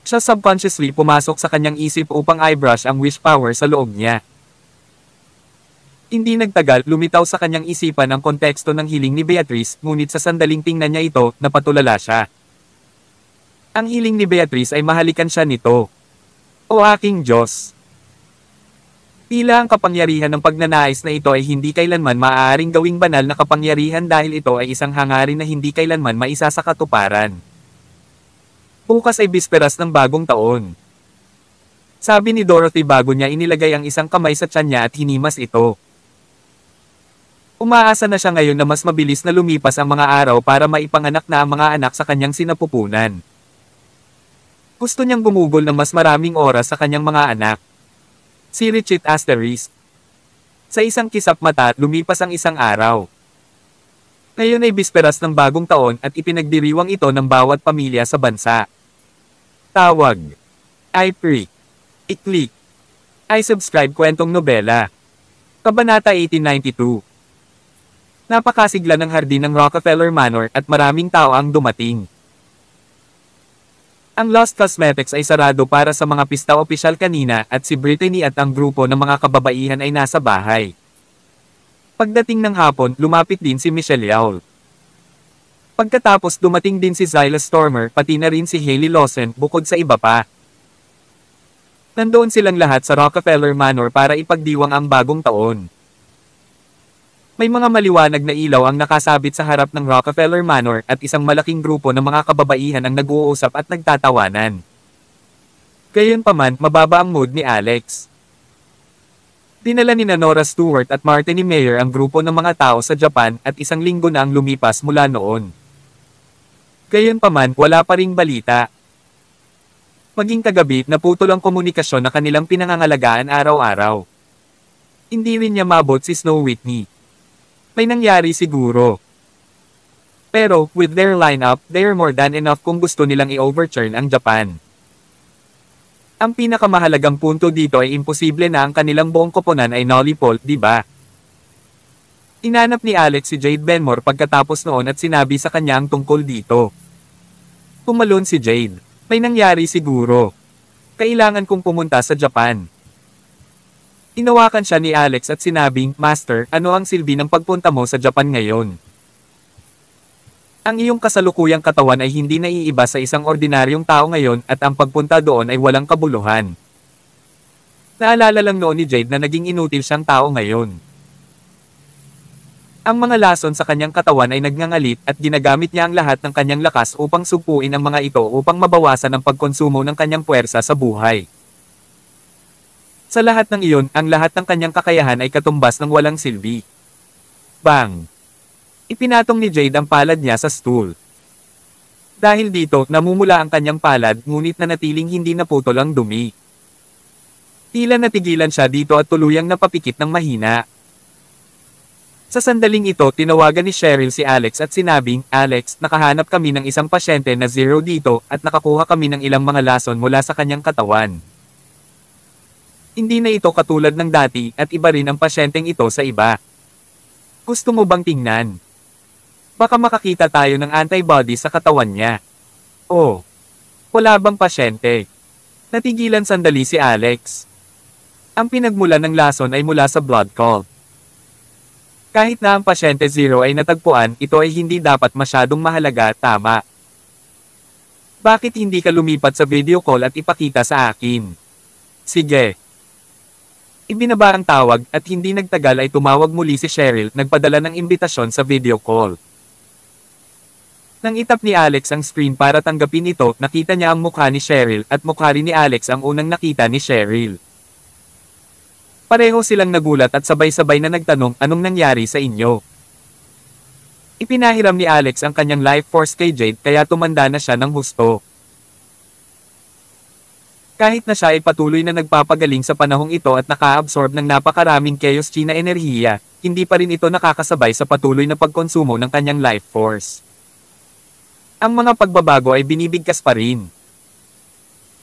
Speaker 1: Siya subconsciously pumasok sa kanyang isip upang i-brush ang wish power sa loob niya. Hindi nagtagal, lumitaw sa kanyang isipan ang konteksto ng hiling ni Beatrice, ngunit sa sandaling tingnan niya ito, napatulala siya. Ang hiling ni Beatrice ay mahalikan siya nito. O aking Diyos! Tila ang kapangyarihan ng pagnanais na ito ay hindi kailanman maaaring gawing banal na kapangyarihan dahil ito ay isang hangarin na hindi kailanman maisa sa katuparan. Bukas ay bisperas ng bagong taon. Sabi ni Dorothy bago niya inilagay ang isang kamay sa tiyan niya at hinimas ito. Umaasa na siya ngayon na mas mabilis na lumipas ang mga araw para maipanganak na ang mga anak sa kanyang sinapupunan. Gusto niyang gumugol ng mas maraming oras sa kanyang mga anak. Si Richie Asterisk. Sa isang kisap mata, lumipas ang isang araw. Ngayon ay bisperas ng bagong taon at ipinagdiriwang ito ng bawat pamilya sa bansa. Tawag. I-Pre. I-Click. I-Subscribe kwentong nobela. Kabanata 1892. Napakasigla ng hardin ng Rockefeller Manor at maraming tao ang dumating. Ang Lost Cosmetics ay sarado para sa mga pista opisyal kanina at si Brittany at ang grupo ng mga kababaihan ay nasa bahay. Pagdating ng hapon, lumapit din si Michelle Yaul. Pagkatapos dumating din si Silas Stormer pati na rin si Haley Lawson bukod sa iba pa. Nandoon silang lahat sa Rockefeller Manor para ipagdiwang ang bagong taon. May mga maliwanag na ilaw ang nakasabit sa harap ng Rockefeller Manor at isang malaking grupo ng mga kababaihan ang nag-uusap at nagtatawanan. Gayunpaman, mababa ang mood ni Alex. Dinala ni Nora Stewart at Martini Mayer ang grupo ng mga tao sa Japan at isang linggo na ang lumipas mula noon. Gayunpaman, wala pa ring balita. Maging kagabi, naputol ang komunikasyon na kanilang pinangangalagaan araw-araw. Hindi rin niya mabot si Snow Whitney. May nangyari siguro. Pero, with their lineup, they're more than enough kung gusto nilang i-overturn ang Japan. Ang pinakamahalagang punto dito ay imposible na ang kanilang buong koponan ay nolly-pol, di ba? Inanap ni Alex si Jade Benmore pagkatapos noon at sinabi sa kanya ang tungkol dito. Tumalon si Jade. May nangyari siguro. Kailangan kong pumunta sa Japan. Inawakan siya ni Alex at sinabing, Master, ano ang silbi ng pagpunta mo sa Japan ngayon? Ang iyong kasalukuyang katawan ay hindi naiiba sa isang ordinaryong tao ngayon at ang pagpunta doon ay walang kabuluhan. Naalala lang noon ni Jade na naging inutil siyang tao ngayon. Ang mga lason sa kanyang katawan ay nagngangalit at ginagamit niya ang lahat ng kanyang lakas upang sugpuin ang mga ito upang mabawasan ang pagkonsumo ng kanyang puwersa sa buhay. Sa lahat ng iyon, ang lahat ng kanyang kakayahan ay katumbas ng walang silbi. Bang! Ipinatong ni Jade ang palad niya sa stool. Dahil dito, namumula ang kanyang palad ngunit nanatiling hindi naputol ang dumi. Tila natigilan siya dito at tuluyang napapikit ng mahina. Sa sandaling ito, tinawagan ni Cheryl si Alex at sinabing, Alex, nakahanap kami ng isang pasyente na zero dito at nakakuha kami ng ilang mga lason mula sa kanyang katawan. Hindi na ito katulad ng dati at iba rin ang pasyenteng ito sa iba. Gusto mo bang tingnan? Baka makakita tayo ng antibody sa katawan niya. Oh, wala bang pasyente? Natigilan sandali si Alex. Ang pinagmulan ng lason ay mula sa blood cult. Kahit na ang pasyente zero ay natagpuan, ito ay hindi dapat masyadong mahalaga, tama. Bakit hindi ka lumipat sa video call at ipakita sa akin? Sige. Ibinaba ang tawag at hindi nagtagal ay tumawag muli si Cheryl, nagpadala ng imbitasyon sa video call. Nang itap ni Alex ang screen para tanggapin ito, nakita niya ang mukha ni Cheryl at mukha rin ni Alex ang unang nakita ni Cheryl. Pareho silang nagulat at sabay-sabay na nagtanong, anong nangyari sa inyo? Ipinahiram ni Alex ang kanyang life force kay Jade kaya tumanda na siya ng husto. Kahit na siya ay patuloy na nagpapagaling sa panahong ito at naka-absorb ng napakaraming chaos chi na enerhiya, hindi pa rin ito nakakasabay sa patuloy na pagkonsumo ng kanyang life force. Ang mga pagbabago ay binibigkas pa rin.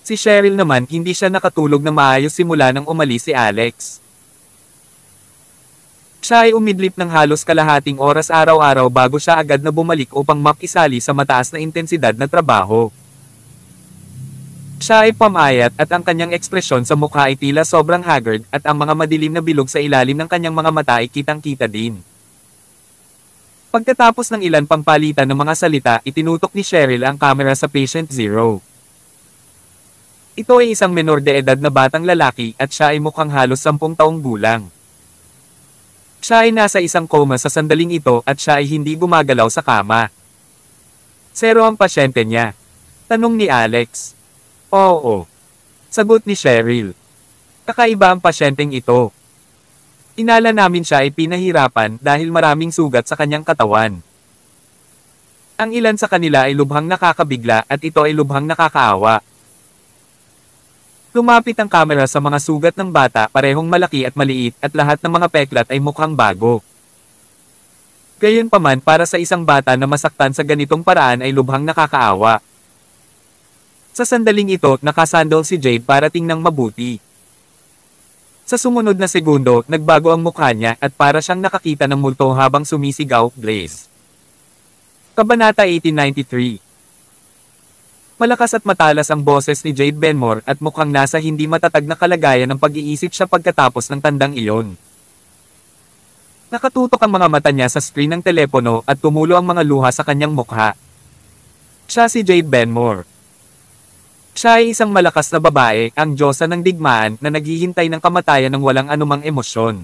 Speaker 1: Si Cheryl naman hindi siya nakatulog na maayos simula nang umalis si Alex. Siya ay umidlip ng halos kalahating oras araw-araw bago siya agad na bumalik upang makisali sa mataas na intensidad na trabaho. Siya ay pamayat at ang kanyang ekspresyon sa mukha ay tila sobrang haggard at ang mga madilim na bilog sa ilalim ng kanyang mga mata ay kitang-kita din. Pagkatapos ng ilan pang palitan ng mga salita, itinutok ni Cheryl ang kamera sa patient 0. Ito ay isang menor de edad na batang lalaki at siya ay mukhang halos 10 taong gulang. Siya ay nasa isang coma sa sandaling ito at siya ay hindi gumagalaw sa kama. 0 ang pasyente niya. Tanong ni Alex. Oo. Sagot ni Cheryl. Kakaiba ang pasyenteng ito. Inala namin siya ay pinahirapan dahil maraming sugat sa kanyang katawan. Ang ilan sa kanila ay lubhang nakakabigla at ito ay lubhang nakakaawa. Lumapit ang kamera sa mga sugat ng bata, parehong malaki at maliit at lahat ng mga peklat ay mukhang bago. Gayunpaman para sa isang bata na masaktan sa ganitong paraan ay lubhang nakakaawa. Sa sandaling ito, nakasandal si Jade para tingnang mabuti. Sa sumunod na segundo, nagbago ang mukha niya at para siyang nakakita ng multo habang sumisigaw, Blaze. Kabanata 1893. Malakas at matalas ang boses ni Jade Benmore at mukhang nasa hindi matatag na kalagayan ng pag-iisip siya pagkatapos ng tandang iyon. Nakatutok ang mga mata niya sa screen ng telepono at tumulo ang mga luha sa kanyang mukha. Siya si Jade Benmore. Siya ay isang malakas na babae, ang diyosa ng digmaan na naghihintay ng kamatayan ng walang anumang emosyon.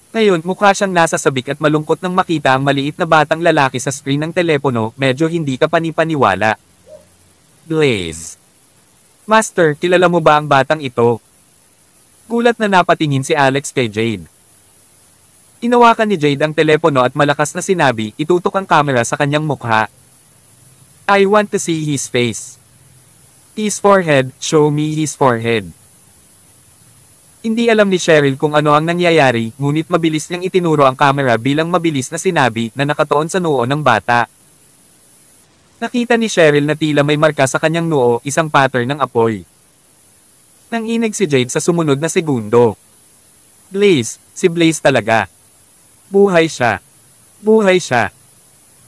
Speaker 1: Ngayon, mukha siyang nasa sabik at malungkot nang makita ang maliit na batang lalaki sa screen ng telepono, medyo hindi ka panipaniwala. Blaze. Master, kilala mo ba ang batang ito? Gulat na napatingin si Alex kay Jade. Inawakan ni Jade ang telepono at malakas na sinabi, itutok ang kamera sa kanyang mukha. I want to see his face. His forehead, show me his forehead. Hindi alam ni Cheryl kung ano ang nangyayari, ngunit mabilis niyang itinuro ang kamera bilang mabilis na sinabi na nakatuon sa noo ng bata. Nakita ni Cheryl na tila may marka sa kanyang noo, isang pattern ng apoy. Nanginig si Jade sa sumunod na segundo. Blaze, si Blaze talaga. Buhay siya. Buhay siya.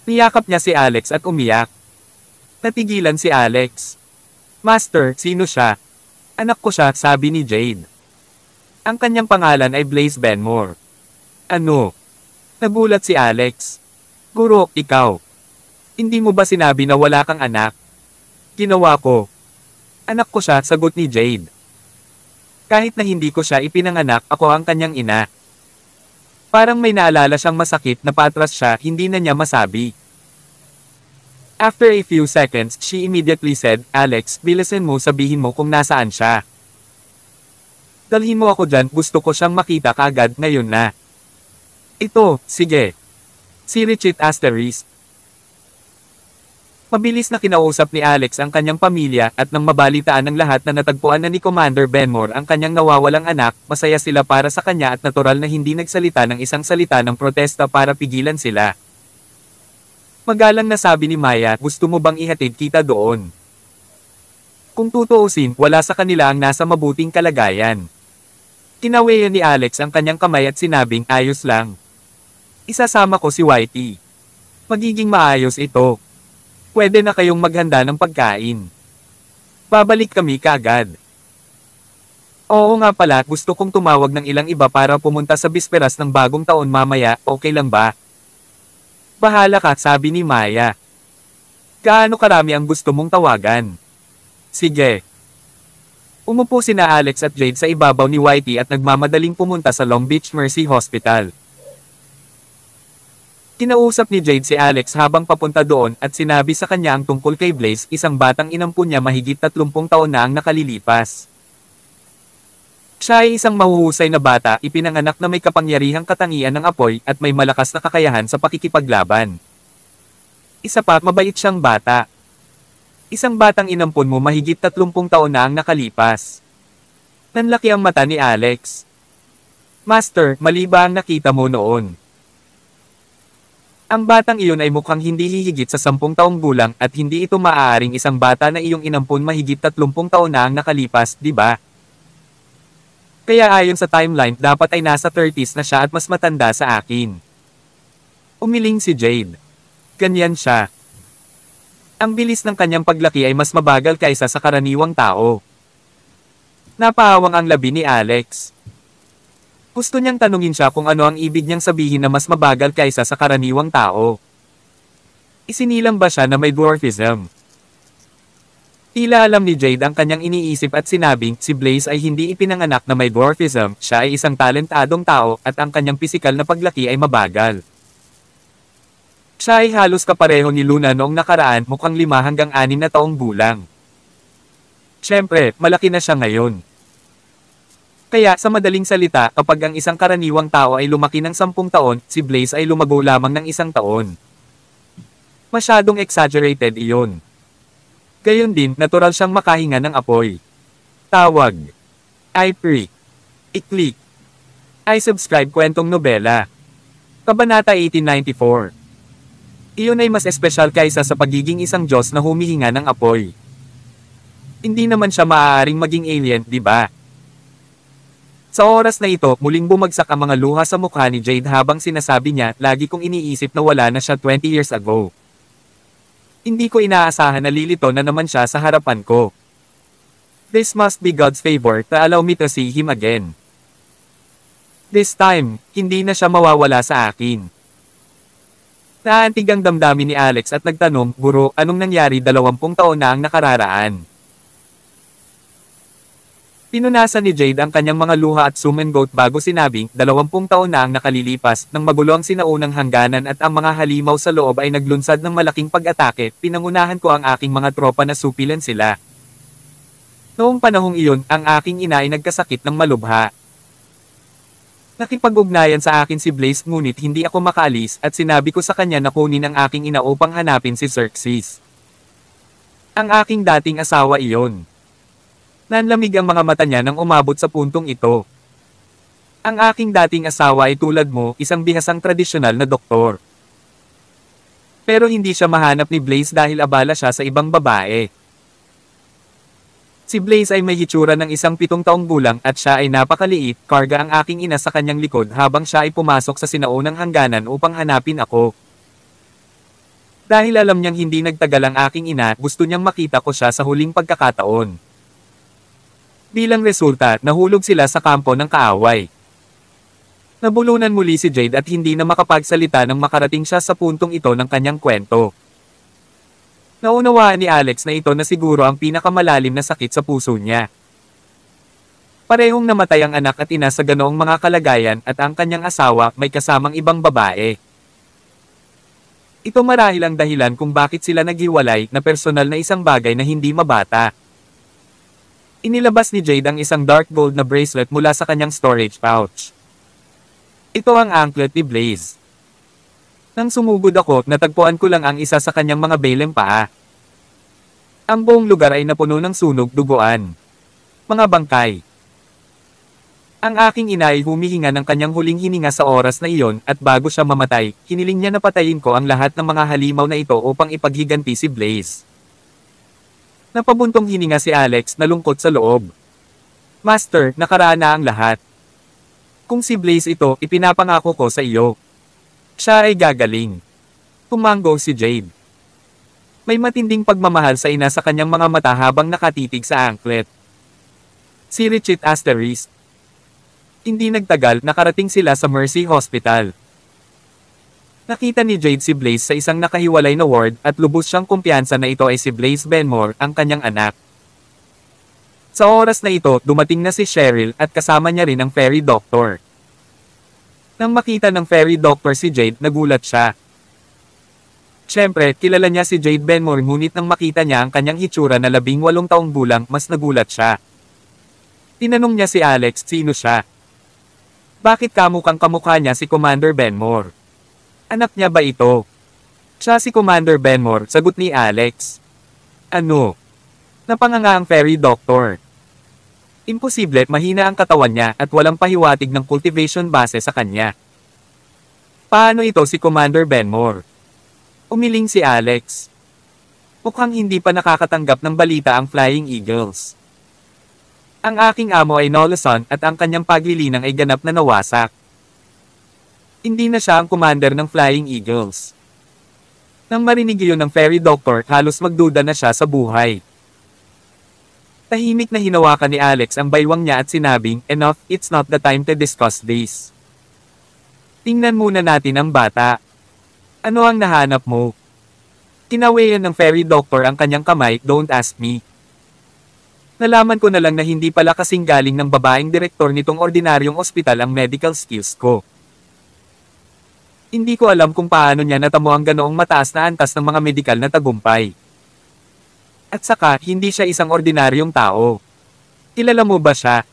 Speaker 1: Niyakap niya si Alex at umiyak. Natigilan si Alex. Master, sino siya? Anak ko siya, sabi ni Jade. Ang kanyang pangalan ay Blaze Benmore. Ano? Nagulat si Alex. Guro, ikaw. Hindi mo ba sinabi na wala kang anak? Ginawa ko. Anak ko siya, sagot ni Jade. Kahit na hindi ko siya ipinanganak, ako ang kanyang ina. Parang may naalala siyang masakit na paatras siya, hindi na niya masabi. After a few seconds, she immediately said, Alex, bilisan mo, sabihin mo kung nasaan siya. Dalhin mo ako dyan, gusto ko siyang makita kaagad ngayon na. Ito, sige. Si Richard Asterisk. Mabilis na kinausap ni Alex ang kanyang pamilya at nang mabalitaan ng lahat na natagpuan na ni Commander Benmore ang kanyang nawawalang anak, masaya sila para sa kanya at natural na hindi nagsalita ng isang salita ng protesta para pigilan sila. Magalang na sabi ni Maya, gusto mo bang ihatid kita doon? Kung tutuusin, wala sa kanila ang nasa mabuting kalagayan. Kinawayan ni Alex ang kanyang kamay at sinabing, ayos lang. Isasama ko si Whitey. Magiging maayos ito. Pwede na kayong maghanda ng pagkain. Babalik kami kaagad. Oo nga pala, gusto kong tumawag ng ilang iba para pumunta sa bisperas ng bagong taon mamaya, okay lang ba? Bahala ka, sabi ni Maya. Gaano karami ang gusto mong tawagan? Sige. Umupo sina Alex at Jade sa ibabaw ni Whitey at nagmamadaling pumunta sa Long Beach Mercy Hospital. Kinausap ni Jade si Alex habang papunta doon at sinabi sa kanya ang tungkol kay Blaze, isang batang inampun niya mahigit 30 taon na ang nakalilipas. Siya ay isang mahuhusay na bata, ipinanganak na may kapangyarihang katangian ng apoy at may malakas na kakayahan sa pakikipaglaban. Isa pa, mabait siyang bata. Isang batang inampun mo mahigit 30 taon na ang nakalipas. Nanlaki ang mata ni Alex. Master, mali ba ang nakita mo noon? Ang batang iyon ay mukhang hindi hihigit sa 10 taong gulang at hindi ito maaaring isang bata na iyong inampun mahigit 30 taon na ang nakalipas, di ba? Kaya ayon sa timeline, dapat ay nasa 30s na siya at mas matanda sa akin. Umiling si Jade. Ganyan siya. Ang bilis ng kanyang paglaki ay mas mabagal kaysa sa karaniwang tao. Napaawang ang labi ni Alex. Gusto niyang tanungin siya kung ano ang ibig niyang sabihin na mas mabagal kaysa sa karaniwang tao. Isinilang ba siya na may dwarfism? Tila alam ni Jade ang kanyang iniisip at sinabing si Blaze ay hindi ipinanganak na may dwarfism, siya ay isang talentadong tao at ang kanyang pisikal na paglaki ay mabagal. Siya ay halos kapareho ni Luna noong nakaraan, mukhang 5 hanggang 6 na taong gulang. Siyempre, malaki na siya ngayon. Kaya sa madaling salita, kapag ang isang karaniwang tao ay lumaki ng 10 taon, si Blaze ay lumago lamang ng 1 taon. Masyadong exaggerated iyon. Gayon din, natural siyang makahinga ng apoy. Tawag. I-pre. I-click. I-subscribe kwentong nobela. Kabanata 1894. Iyon ay mas espesyal kaysa sa pagiging isang Diyos na humihinga ng apoy. Hindi naman siya maaaring maging alien, di ba? Sa oras na ito, muling bumagsak ang mga luha sa mukha ni Jade habang sinasabi niya, lagi kong iniisip na wala na siya 20 years ago. Hindi ko inaasahan na lilito na naman siya sa harapan ko. This must be God's favor to allow me to see him again. This time, hindi na siya mawawala sa akin. Naantig ang damdamin ni Alex at nagtanong, Guro, anong nangyari 20 taon na ang nakararaan? Pinunasan ni Jade ang kanyang mga luha at sumengot bago sinabing, 20 taon na ang nakalilipas, nang magulo ang sinaunang hangganan at ang mga halimaw sa loob ay naglunsad ng malaking pag-atake, pinangunahan ko ang aking mga tropa na supilan sila. Noong panahong iyon, ang aking ina ay nagkasakit ng malubha. Nakipag-ugnayan sa akin si Blaze ngunit hindi ako makaalis at sinabi ko sa kanya na kunin ang aking ina upang hanapin si Xerxes. Ang aking dating asawa iyon. Nanlamig ang mga mata niya nang umabot sa puntong ito. Ang aking dating asawa ay tulad mo, isang bihasang tradisyonal na doktor. Pero hindi siya mahanap ni Blaze dahil abala siya sa ibang babae. Si Blaze ay may hitsura ng isang 7 taong gulang at siya ay napakaliit, karga ang aking ina sa kanyang likod habang siya ay pumasok sa sinaunang hangganan upang hanapin ako. Dahil alam niyang hindi nagtagal ang aking ina, gusto niyang makita ko siya sa huling pagkakataon. Bilang resulta, nahulog sila sa kampo ng kaaway. Nabulunan muli si Jade at hindi na makapagsalita nang makarating siya sa puntong ito ng kanyang kwento. Naunawaan ni Alex na ito na siguro ang pinakamalalim na sakit sa puso niya. Parehong namatay ang anak at ina sa ganoong mga kalagayan at ang kanyang asawa may kasamang ibang babae. Ito marahil ang dahilan kung bakit sila naghiwalay na personal na isang bagay na hindi mabata. Inilabas ni Jade ang isang dark gold na bracelet mula sa kanyang storage pouch. Ito ang anklet ni Blaze. Nang sumugod ako, natagpuan ko lang ang isa sa kanyang mga beleng paa. Ang buong lugar ay napuno ng sunog, duguan. Mga bangkay. Ang aking ina ay humihinga ng kanyang huling hininga sa oras na iyon at bago siya mamatay, hiniling niya na patayin ko ang lahat ng mga halimaw na ito upang ipaghiganti si Blaze. Napabuntong hininga si Alex na lungkot sa loob. Master, nakaraan na ang lahat. Kung si Blaze ito, ipinapangako ko sa iyo. Siya ay gagaling. Tumanggo si Jade. May matinding pagmamahal sa ina sa kanyang mga mata habang nakatitig sa anklet. Si Richard Asterisk. Hindi nagtagal, nakarating sila sa Mercy Hospital. Nakita ni Jade si Blaze sa isang nakahiwalay na ward at lubos siyang kumpiyansa na ito ay si Blaze Benmore, ang kanyang anak. Sa oras na ito, dumating na si Cheryl at kasama niya rin ang fairy doctor. Nang makita ng fairy doctor si Jade, nagulat siya. Siyempre, kilala niya si Jade Benmore ngunit nang makita niya ang kanyang hitsura na 18 taong gulang, mas nagulat siya. Tinanong niya si Alex, sino siya? Bakit kamukhang kamukha niya si Commander Benmore? Anak niya ba ito? Siya si Commander Benmore, sagot ni Alex. Ano? Napanganga ang fairy doctor. Imposible, mahina ang katawan niya at walang pahiwatig ng cultivation base sa kanya. Paano ito si Commander Benmore? Umiling si Alex. Mukhang hindi pa nakakatanggap ng balita ang Flying Eagles. Ang aking amo ay Nolason at ang kanyang paglilinang ay ganap na nawasak. Hindi na siya ang commander ng Flying Eagles. Nang marinig iyon ng fairy doctor, halos magduda na siya sa buhay. Tahimik na hinawakan ni Alex ang baywang niya at sinabing, enough, it's not the time to discuss this. Tingnan muna natin ang bata. Ano ang nahanap mo? Kinawayan ng fairy doctor ang kanyang kamay, don't ask me. Nalaman ko na lang na hindi pala kasing galing ng babaeng direktor nitong ordinaryong ospital ang medical skills ko. Hindi ko alam kung paano niya natamo ang ganoong mataas na antas ng mga medikal na tagumpay. At saka, hindi siya isang ordinaryong tao. Kilala mo ba siya?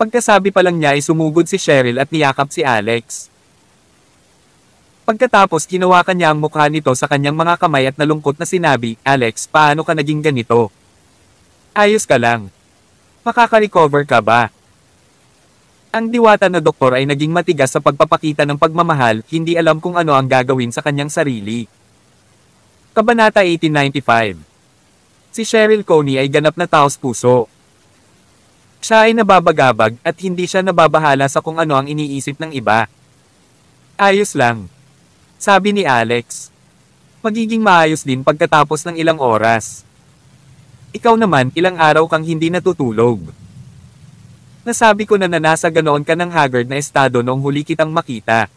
Speaker 1: Pagkasabi pa lang niya ay sumugod si Cheryl at niyakap si Alex. Pagkatapos hinawakan niya ang mukha nito sa kanyang mga kamay at nalungkot na sinabi, Alex, paano ka naging ganito? Ayos ka lang. Makaka-recover ka ba? Ang diwata na doktor ay naging matigas sa pagpapakita ng pagmamahal, hindi alam kung ano ang gagawin sa kanyang sarili. Kabanata 1895. Si Cheryl Coney ay ganap na taos puso. Siya ay nababagabag at hindi siya nababahala sa kung ano ang iniisip ng iba. Ayos lang. Sabi ni Alex. Magiging maayos din pagkatapos ng ilang oras. Ikaw naman, ilang araw kang hindi natutulog. Nasabi ko na nasa ganoon ka ng haggard na estado noong huli kitang makita.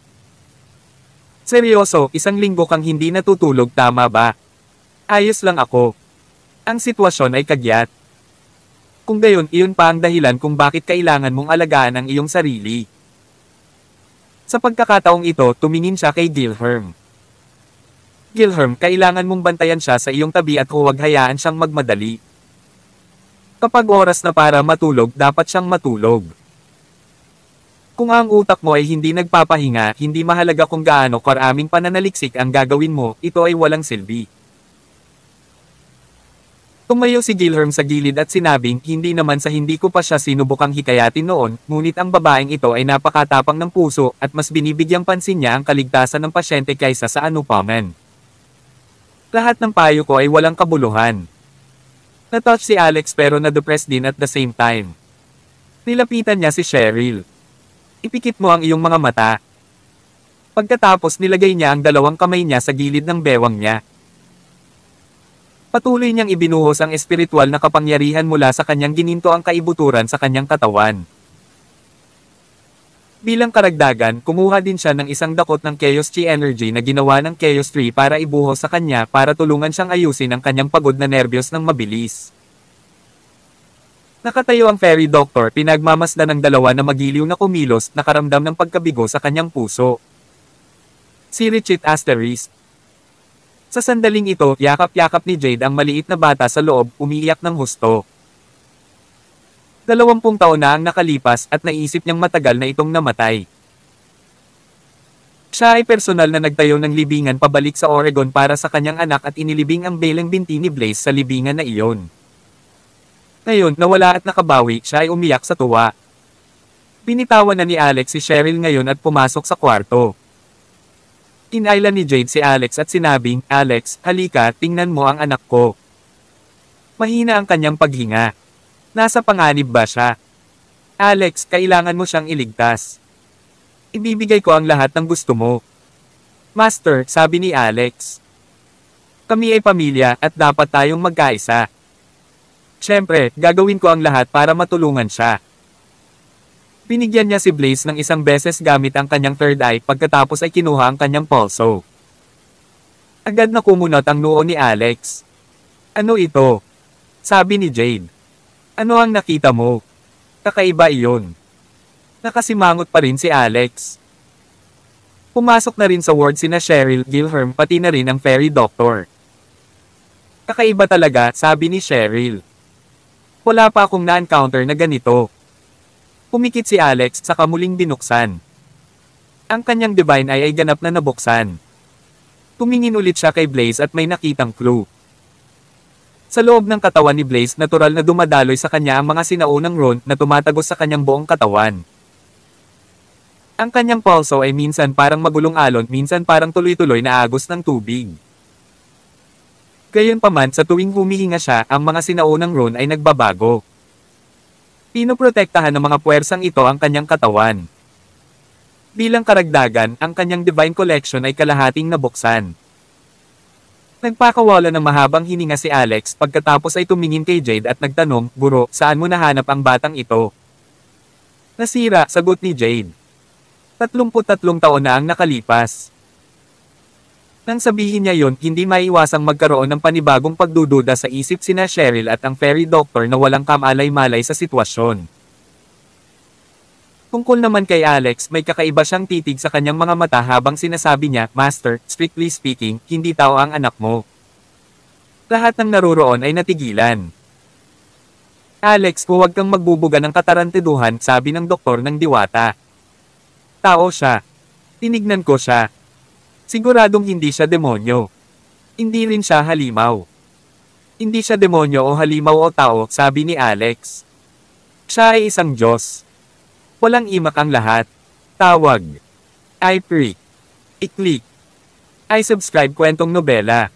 Speaker 1: Seryoso, 1 linggo kang hindi natutulog, tama ba? Ayos lang ako. Ang sitwasyon ay kagyat. Kung gayon, iyon pa ang dahilan kung bakit kailangan mong alagaan ang iyong sarili. Sa pagkakataong ito, tumingin siya kay Gilherm. Gilherm, kailangan mong bantayan siya sa iyong tabi at huwag hayaan siyang magmadali. Kapag oras na para matulog, dapat siyang matulog. Kung ang utak mo ay hindi nagpapahinga, hindi mahalaga kung gaano karaming pananaliksik ang gagawin mo, ito ay walang silbi. Tumayo si Gilherm sa gilid at sinabing, hindi naman sa hindi ko pa siya sinubukang hikayatin noon, ngunit ang babaeng ito ay napakatapang ng puso at mas binibigyang pansin niya ang kaligtasan ng pasyente kaysa sa anupaman. Lahat ng payo ko ay walang kabuluhan. Natouch si Alex pero na-depressed din at the same time. Nilapitan niya si Cheryl. Ipikit mo ang iyong mga mata. Pagkatapos nilagay niya ang 2 kamay niya sa gilid ng bewang niya. Patuloy niyang ibinuhos ang espiritual na kapangyarihan mula sa kanyang gininto ang kaibuturan sa kanyang katawan. Bilang karagdagan, kumuha din siya ng 1 dakot ng Chaos Chi Energy na ginawa ng Chaos Tree para ibuhos sa kanya para tulungan siyang ayusin ang kanyang pagod na nerbiyos ng mabilis. Nakatayo ang fairy doctor, pinagmamasdan ng 2 na magiliw na kumilos, nakaramdam ng pagkabigo sa kanyang puso. Si Richit Asterisk. Sa sandaling ito, yakap-yakap ni Jade ang maliit na bata sa loob, umiiyak ng husto. 20 taon na ang nakalipas at naisip niyang matagal na itong namatay. Siya ay personal na nagtayo ng libingan pabalik sa Oregon para sa kanyang anak at inilibing ang belang binti ni Blaze sa libingan na iyon. Ngayon, nawala at nakabawi, siya ay umiyak sa tuwa. Binitawan na ni Alex si Cheryl ngayon at pumasok sa kwarto. Kinailan ni Jade si Alex at sinabing, Alex, halika, tingnan mo ang anak ko. Mahina ang kanyang paghinga. Nasa panganib ba siya? Alex, kailangan mo siyang iligtas. Ibibigay ko ang lahat ng gusto mo. Master, sabi ni Alex. Kami ay pamilya at dapat tayong magkaisa. Siyempre, gagawin ko ang lahat para matulungan siya. Binigyan niya si Blaze ng 1 beses gamit ang kanyang third eye pagkatapos ay kinuha ang kanyang pulso. Agad na kumunot ang noo ni Alex. Ano ito? Sabi ni Jade. Ano ang nakita mo? Kakaiba iyon. Nakasimangot pa rin si Alex. Pumasok na rin sa ward sina Cheryl, Gilherm pati na rin ang fairy doctor. Kakaiba talaga, sabi ni Cheryl. Wala pa akong na-encounter na ganito. Pumikit si Alex saka muling binuksan. Ang kanyang divine eye ay ganap na nabuksan. Tumingin ulit siya kay Blaze at may nakitang clue. Sa loob ng katawan ni Blaze, natural na dumadaloy sa kanya ang mga sinaunang ron na tumatagos sa kanyang buong katawan. Ang kanyang pulso ay minsan parang magulong alon, minsan parang tuloy-tuloy na agos ng tubig. Gayunpaman sa tuwing humihinga siya, ang mga sinaunang ron ay nagbabago. Pinoprotektahan ng mga puwersang ito ang kanyang katawan. Bilang karagdagan, ang kanyang divine collection ay kalahating nabuksan. Nagpakawala ng mahabang hininga si Alex pagkatapos ay tumingin kay Jade at nagtanong, "Guro, saan mo nahanap ang batang ito?" "Nasira," sagot ni Jade. 33 taon na ang nakalipas. Nang sabihin niya yon, hindi maiwasang magkaroon ng panibagong pagdududa sa isip sina Cheryl at ang fairy doctor na walang kamalay-malay sa sitwasyon. Tungkol naman kay Alex, may kakaiba siyang titig sa kanyang mga mata habang sinasabi niya, "Master, strictly speaking, hindi tao ang anak mo." Lahat ng naroroon ay natigilan. "Alex, huwag kang magbubuga ng katarantiduhan," sabi ng doktor ng diwata. "Tao siya. Tinignan ko siya. Siguradong hindi siya demonyo. Hindi rin siya halimaw." "Hindi siya demonyo o halimaw o tao," sabi ni Alex. "Siya ay isang Diyos. Walang imak ang lahat. Tawag. I-pre. I-click. I-subscribe kwentong nobela."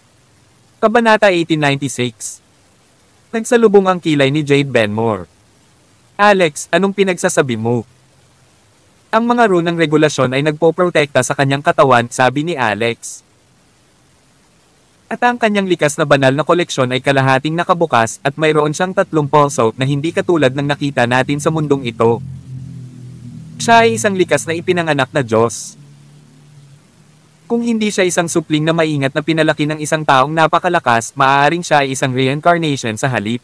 Speaker 1: Kabanata 1896. Nagsalubong ang kilay ni Jade Benmore. "Alex, anong pinagsasabi mo?" "Ang mga rune ng regulasyon ay nagpoprotekta sa kanyang katawan," sabi ni Alex. "At ang kanyang likas na banal na koleksyon ay kalahating nakabukas at mayroon siyang 3 pulso na hindi katulad ng nakita natin sa mundong ito. Siya ay isang likas na ipinanganak na Diyos. Kung hindi siya isang supling na maingat na pinalaki ng isang taong napakalakas, maaaring siya ay isang reincarnation sa halip.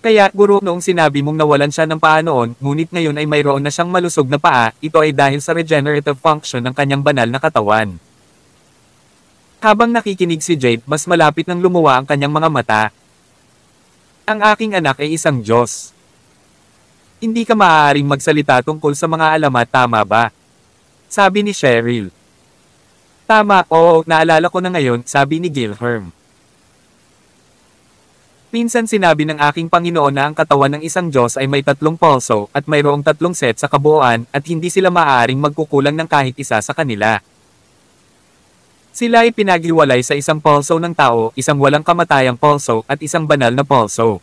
Speaker 1: Kaya, guro, noong sinabi mong nawalan siya ng paa noon, ngunit ngayon ay mayroon na siyang malusog na paa, ito ay dahil sa regenerative function ng kanyang banal na katawan." Habang nakikinig si Jade, mas malapit nang lumuwa ang kanyang mga mata. "Ang aking anak ay isang Diyos. Hindi ka maaaring magsalita tungkol sa mga alamat, tama ba?" sabi ni Cheryl. "Tama, oo, naalala ko na ngayon," sabi ni Gilherm. "Minsan sinabi ng aking Panginoon na ang katawan ng isang Diyos ay may 3 pulso, at mayroong 3 set sa kabuuan, at hindi sila maaaring magkukulang ng kahit isa sa kanila. Sila ay pinaghiwalay sa isang pulso ng tao, isang walang kamatayang pulso, at isang banal na pulso.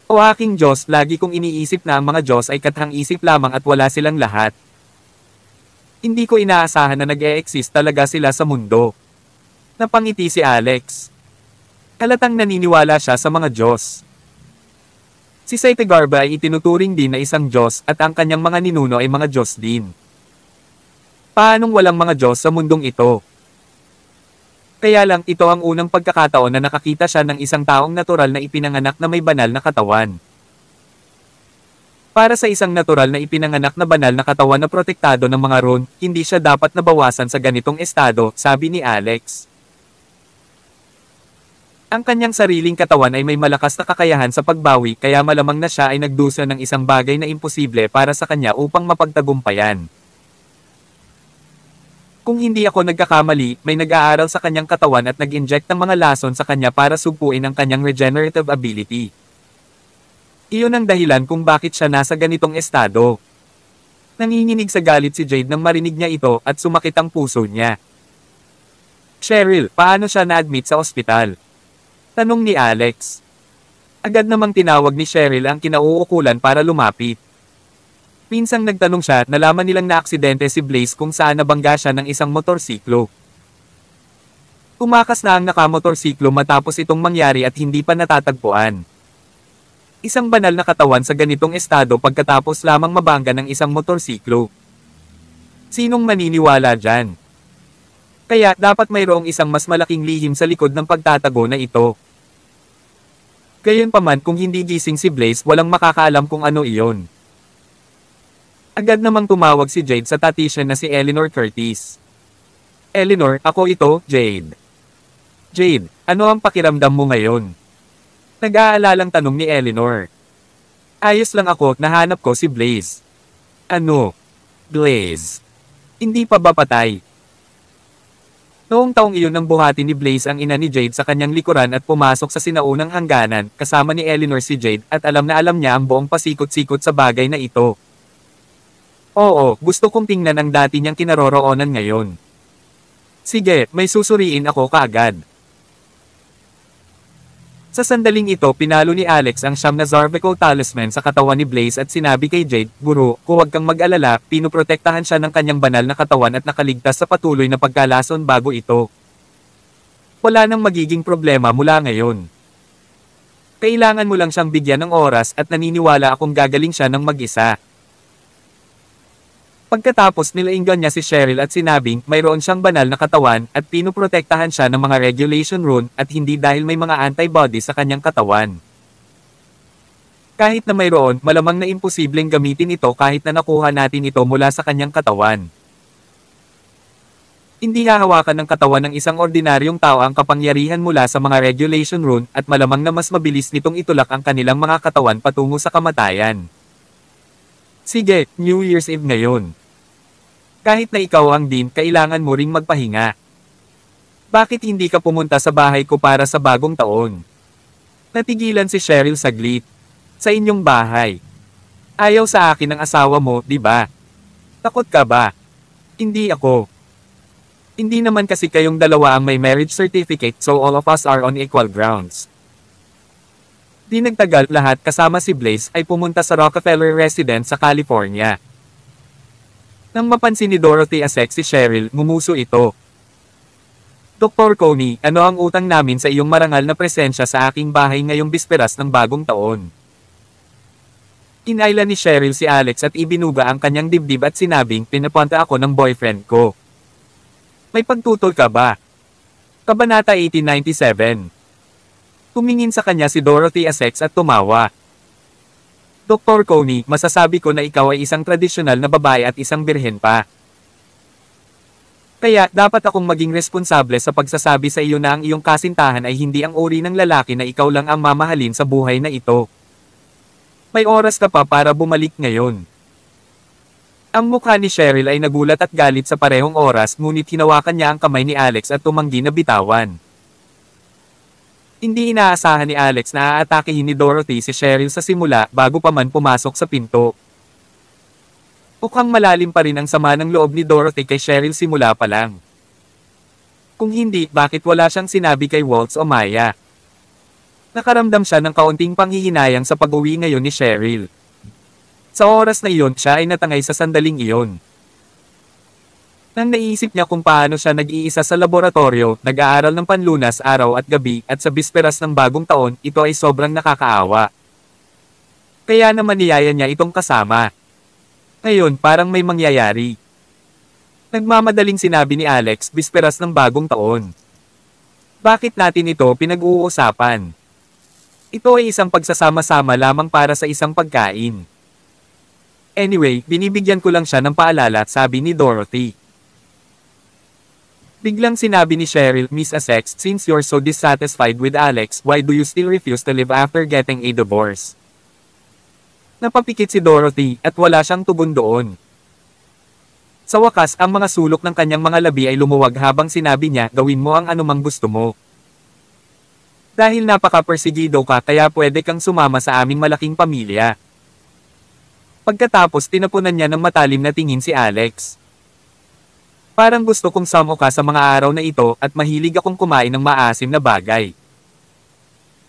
Speaker 1: O aking Diyos, lagi kong iniisip na ang mga Diyos ay kathang-isip lamang at wala silang lahat. Hindi ko inaasahan na nag-e-exist talaga sila sa mundo." Napangiti si Alex. Halatang naniniwala siya sa mga Diyos. Si Saitegarba ay itinuturing din na isang Diyos at ang kanyang mga ninuno ay mga Diyos din. Paanong walang mga Diyos sa mundong ito? Kaya lang, ito ang unang pagkakataon na nakakita siya ng isang taong natural na ipinanganak na may banal na katawan. Para sa isang natural na ipinanganak na banal na katawan na protektado ng mga rune, hindi siya dapat nabawasan sa ganitong estado, sabi ni Alex. Ang kanyang sariling katawan ay may malakas na kakayahan sa pagbawi, kaya malamang na siya ay nagdusa ng isang bagay na imposible para sa kanya upang mapagtagumpayan. Kung hindi ako nagkakamali, may nag-aaral sa kanyang katawan at nag-inject ng mga lason sa kanya para supuin ang kanyang regenerative ability. Iyon ang dahilan kung bakit siya nasa ganitong estado. Nanginginig sa galit si Jade nang marinig niya ito at sumakit ang puso niya. "Cheryl, paano siya na-admit sa ospital?" tanong ni Alex. Agad namang tinawag ni Cheryl ang kinauukulan para lumapit. Minsang nagtanong siya, nalaman nilang naaksidente si Blaze kung saan nabangga siya ng isang motorsiklo. Tumakas na ang nakamotorsiklo matapos itong mangyari at hindi pa natatagpuan. Isang banal na katawan sa ganitong estado pagkatapos lamang mabangga ng isang motorsiklo. Sinong maniniwala dyan? Kaya, dapat mayroong isang mas malaking lihim sa likod ng pagtatago na ito. Gayunpaman kung hindi gising si Blaze walang makakaalam kung ano iyon. Agad namang tumawag si Jade sa tatition na si Eleanor Curtis. Eleanor, ako ito, Jade. Jade, ano ang pakiramdam mo ngayon? Nag-aalalang tanong ni Eleanor. Ayos lang ako, nahanap ko si Blaze. Ano? Blaze. Hindi pa ba patay? Noong taong iyon nang buhati ni Blaze ang ina ni Jade sa kanyang likuran at pumasok sa sinaunang hangganan, kasama ni Eleanor si Jade at alam na alam niya ang buong pasikot-sikot sa bagay na ito. Oo, gusto kong tingnan ang dati niyang kinaroroonan ngayon. Sige, may susuriin ako kaagad. Sa sandaling ito pinalo ni Alex ang siyam na Zarvico talisman sa katawan ni Blaze at sinabi kay Jade, Guro, huwag kang mag-alala, pinuprotektahan siya ng kanyang banal na katawan at nakaligtas sa patuloy na pagkalason bago ito. Wala nang magiging problema mula ngayon. Kailangan mo lang siyang bigyan ng oras at naniniwala akong gagaling siya ng mag-isa. Pagkatapos nilainggan niya si Cheryl at sinabing mayroon siyang banal na katawan at pinuprotektahan siya ng mga regulation rune at hindi dahil may mga antibodies sa kanyang katawan. Kahit na mayroon, malamang na imposibleng gamitin ito kahit na nakuha natin ito mula sa kanyang katawan. Hindi hahawakan ng katawan ng isang ordinaryong tao ang kapangyarihan mula sa mga regulation rune at malamang na mas mabilis nitong itulak ang kanilang mga katawan patungo sa kamatayan. Sige, New Year's Eve ngayon. Kahit na ikaw ang dean, kailangan mo ring magpahinga. Bakit hindi ka pumunta sa bahay ko para sa bagong taon? Natigilan si Cheryl saglit. Sa inyong bahay. Ayaw sa akin ng asawa mo, di ba? Takot ka ba? Hindi ako. Hindi naman kasi kayong dalawa ang may marriage certificate so all of us are on equal grounds. Di nagtagal lahat kasama si Blaze ay pumunta sa Rockefeller Residence sa California. Nang mapansin ni Dorothy Asek si Cheryl, ngumuso ito. Dr. Coney, ano ang utang namin sa iyong marangal na presensya sa aking bahay ngayong bisperas ng bagong taon? Inayla ni Cheryl si Alex at ibinuga ang kanyang dibdib at sinabing pinapunta ako ng boyfriend ko. May pagtutol ka ba? Kabanata 1897. Tumingin sa kanya si Dorothy Asek at tumawa. Dr. Coney, masasabi ko na ikaw ay isang tradisyonal na babae at isang birhen pa. Kaya, dapat akong maging responsable sa pagsasabi sa iyo na ang iyong kasintahan ay hindi ang uri ng lalaki na ikaw lang ang mamahalin sa buhay na ito. May oras ka pa para bumalik ngayon. Ang mukha ni Cheryl ay nagulat at galit sa parehong oras ngunit hinawakan niya ang kamay ni Alex at tumanggi na bitawan. Hindi inaasahan ni Alex na aatakehin ni Dorothy si Cheryl sa simula bago pa man pumasok sa pinto. Mukhang malalim pa rin ang sama ng loob ni Dorothy kay Cheryl simula pa lang. Kung hindi, bakit wala siyang sinabi kay Waltz o Maya? Nakaramdam siya ng kaunting panghihinayang sa pag-uwi ngayon ni Cheryl. Sa oras na iyon, siya ay natangay sa sandaling iyon. Nang naisip niya kung paano siya nag-iisa sa laboratorio, nag-aaral ng panlunas araw at gabi, at sa bisperas ng bagong taon, ito ay sobrang nakakaawa. Kaya naman niyaya niya itong kasama. Ngayon, parang may mangyayari. Nagmamadaling sinabi ni Alex, bisperas ng bagong taon. Bakit natin ito pinag-uusapan? Ito ay isang pagsasama-sama lamang para sa isang pagkain. Anyway, binibigyan ko lang siya ng paalala, sabi ni Dorothy. Biglang sinabi ni Cheryl, Miss Asek, since you're so dissatisfied with Alex, why do you still refuse to live after getting a divorce? Napapikit si Dorothy, at wala siyang tugon doon. Sa wakas, ang mga sulok ng kanyang mga labi ay lumuwag habang sinabi niya, gawin mo ang anumang gusto mo. Dahil napaka-persigido ka kaya pwede kang sumama sa aming malaking pamilya. Pagkatapos tinapunan niya ng matalim na tingin si Alex. Parang gusto kong samo ka sa mga araw na ito at mahilig akong kumain ng maasim na bagay.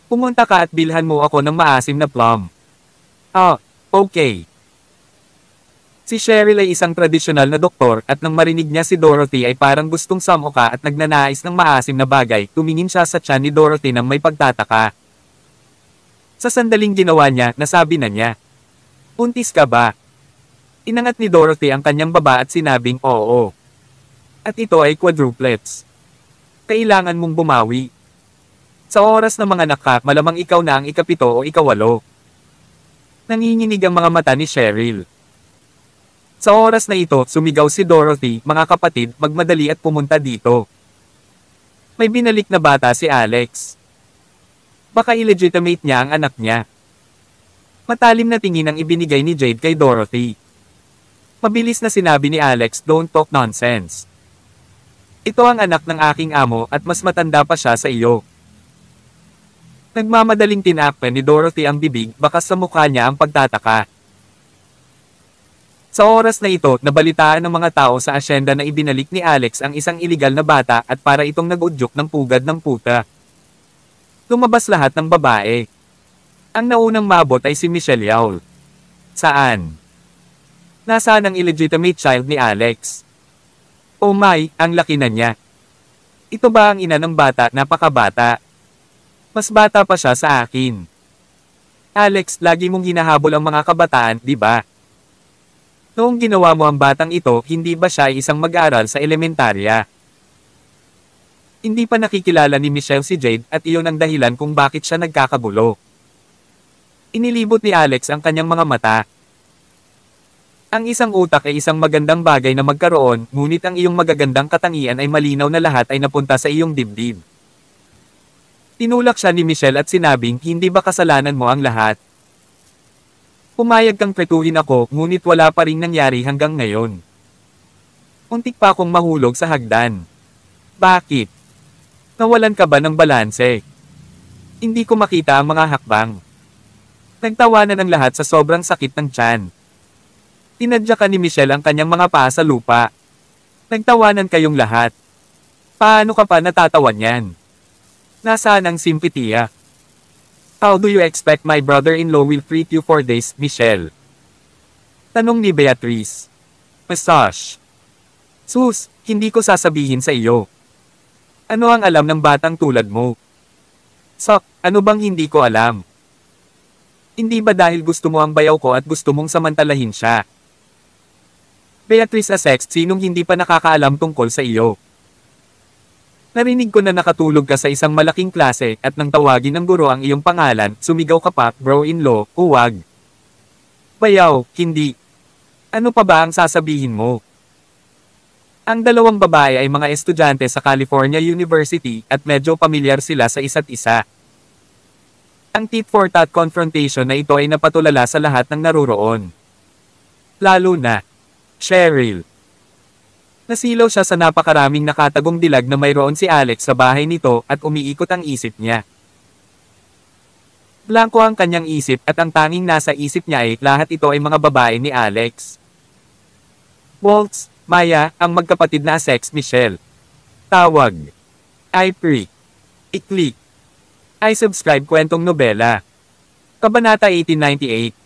Speaker 1: Pumunta ka at bilhan mo ako ng maasim na plum. Ah, okay. Si Cheryl ay isang tradisyonal na doktor at nang marinig niya si Dorothy ay parang gustong samo ka at nagnanais ng maasim na bagay, tumingin siya sa tiyan ni Dorothy nang may pagtataka. Sa sandaling ginawa niya, nasabi na niya. Buntis ka ba? Inangat ni Dorothy ang kanyang baba at sinabing oo. At ito ay quadruplets. Kailangan mong bumawi. Sa oras ng mga anak ka, malamang ikaw na ang ikapito o ikawalo. Nanginginig ang mga mata ni Cheryl. Sa oras na ito, sumigaw si Dorothy, "Mga kapatid, magmadali at pumunta dito." May binalik na bata si Alex. Baka illegitimate niya ang anak niya. Matalim na tingin ang ibinigay ni Jade kay Dorothy. Mabilis na sinabi ni Alex, "Don't talk nonsense. Ito ang anak ng aking amo at mas matanda pa siya sa iyo." Nagmamadaling tinakpan ni Dorothy ang bibig, baka sa mukha niya ang pagtataka. Sa oras na ito, nabalitaan ng mga tao sa asyenda na ibinalik ni Alex ang isang iligal na bata at para itong nag-udyok ng pugad ng puta. Lumabas lahat ng babae. Ang naunang mabot ay si Michelle Yaul. Saan? Nasaan ang illegitimate child ni Alex? Oh my, ang laki na niya. Ito ba ang ina ng bata? Napakabata. Mas bata pa siya sa akin. Alex, lagi mong hinahabol ang mga kabataan, di ba? Noong ginawa mo ang batang ito, hindi ba siya ay isang mag-aaral sa elementarya? Hindi pa nakikilala ni Michelle si Jade at iyon ang dahilan kung bakit siya nagkakagulo. Inilibot ni Alex ang kanyang mga mata. Ang isang utak ay isang magandang bagay na magkaroon, ngunit ang iyong magagandang katangian ay malinaw na lahat ay napunta sa iyong dibdib. Tinulak siya ni Michelle at sinabing, "Hindi ba kasalanan mo ang lahat? Pumayag kang pretuhin ako, ngunit wala pa ring nangyari hanggang ngayon. Untik pa akong mahulog sa hagdan. Bakit? Nawalan ka ba ng balanse? Hindi ko makita ang mga hakbang." Nagtawanan ang lahat sa sobrang sakit ng tiyan. Tinadyakan ni Michelle ang kanyang mga paa sa lupa. Nagtawanan kayong lahat. Paano ka pa natatawa niyan? Nasaan ang simpatiya? How do you expect my brother-in-law will treat you for days, Michelle? Tanong ni Beatrice. Massage. Sus, hindi ko sasabihin sa iyo. Ano ang alam ng batang tulad mo? Sok, ano bang hindi ko alam? Hindi ba dahil gusto mo ang bayaw ko at gusto mong samantalahin siya? Beatrice Essex, sinong hindi pa nakakaalam tungkol sa iyo? Narinig ko na nakatulog ka sa isang malaking klase at nang tawagin ng guro ang iyong pangalan, sumigaw ka pa, "Bro-in-law, huwag." Bayaw, hindi. Ano pa ba ang sasabihin mo? Ang dalawang babae ay mga estudyante sa California University at medyo pamilyar sila sa isa't isa. Ang tit-for-tat confrontation na ito ay napatulala sa lahat ng naroroon. Lalo na Cheryl. Nasilaw siya sa napakaraming nakatagong dilag na mayroon si Alex sa bahay nito at umiikot ang isip niya. Blanko ang kanyang isip at ang tanging nasa isip niya ay lahat ito ay mga babae ni Alex. Waltz, Maya, ang magkapatid na sex Michelle. Tawag. I pre. I-click. I subscribe kwentong nobela. Kabanata 1898.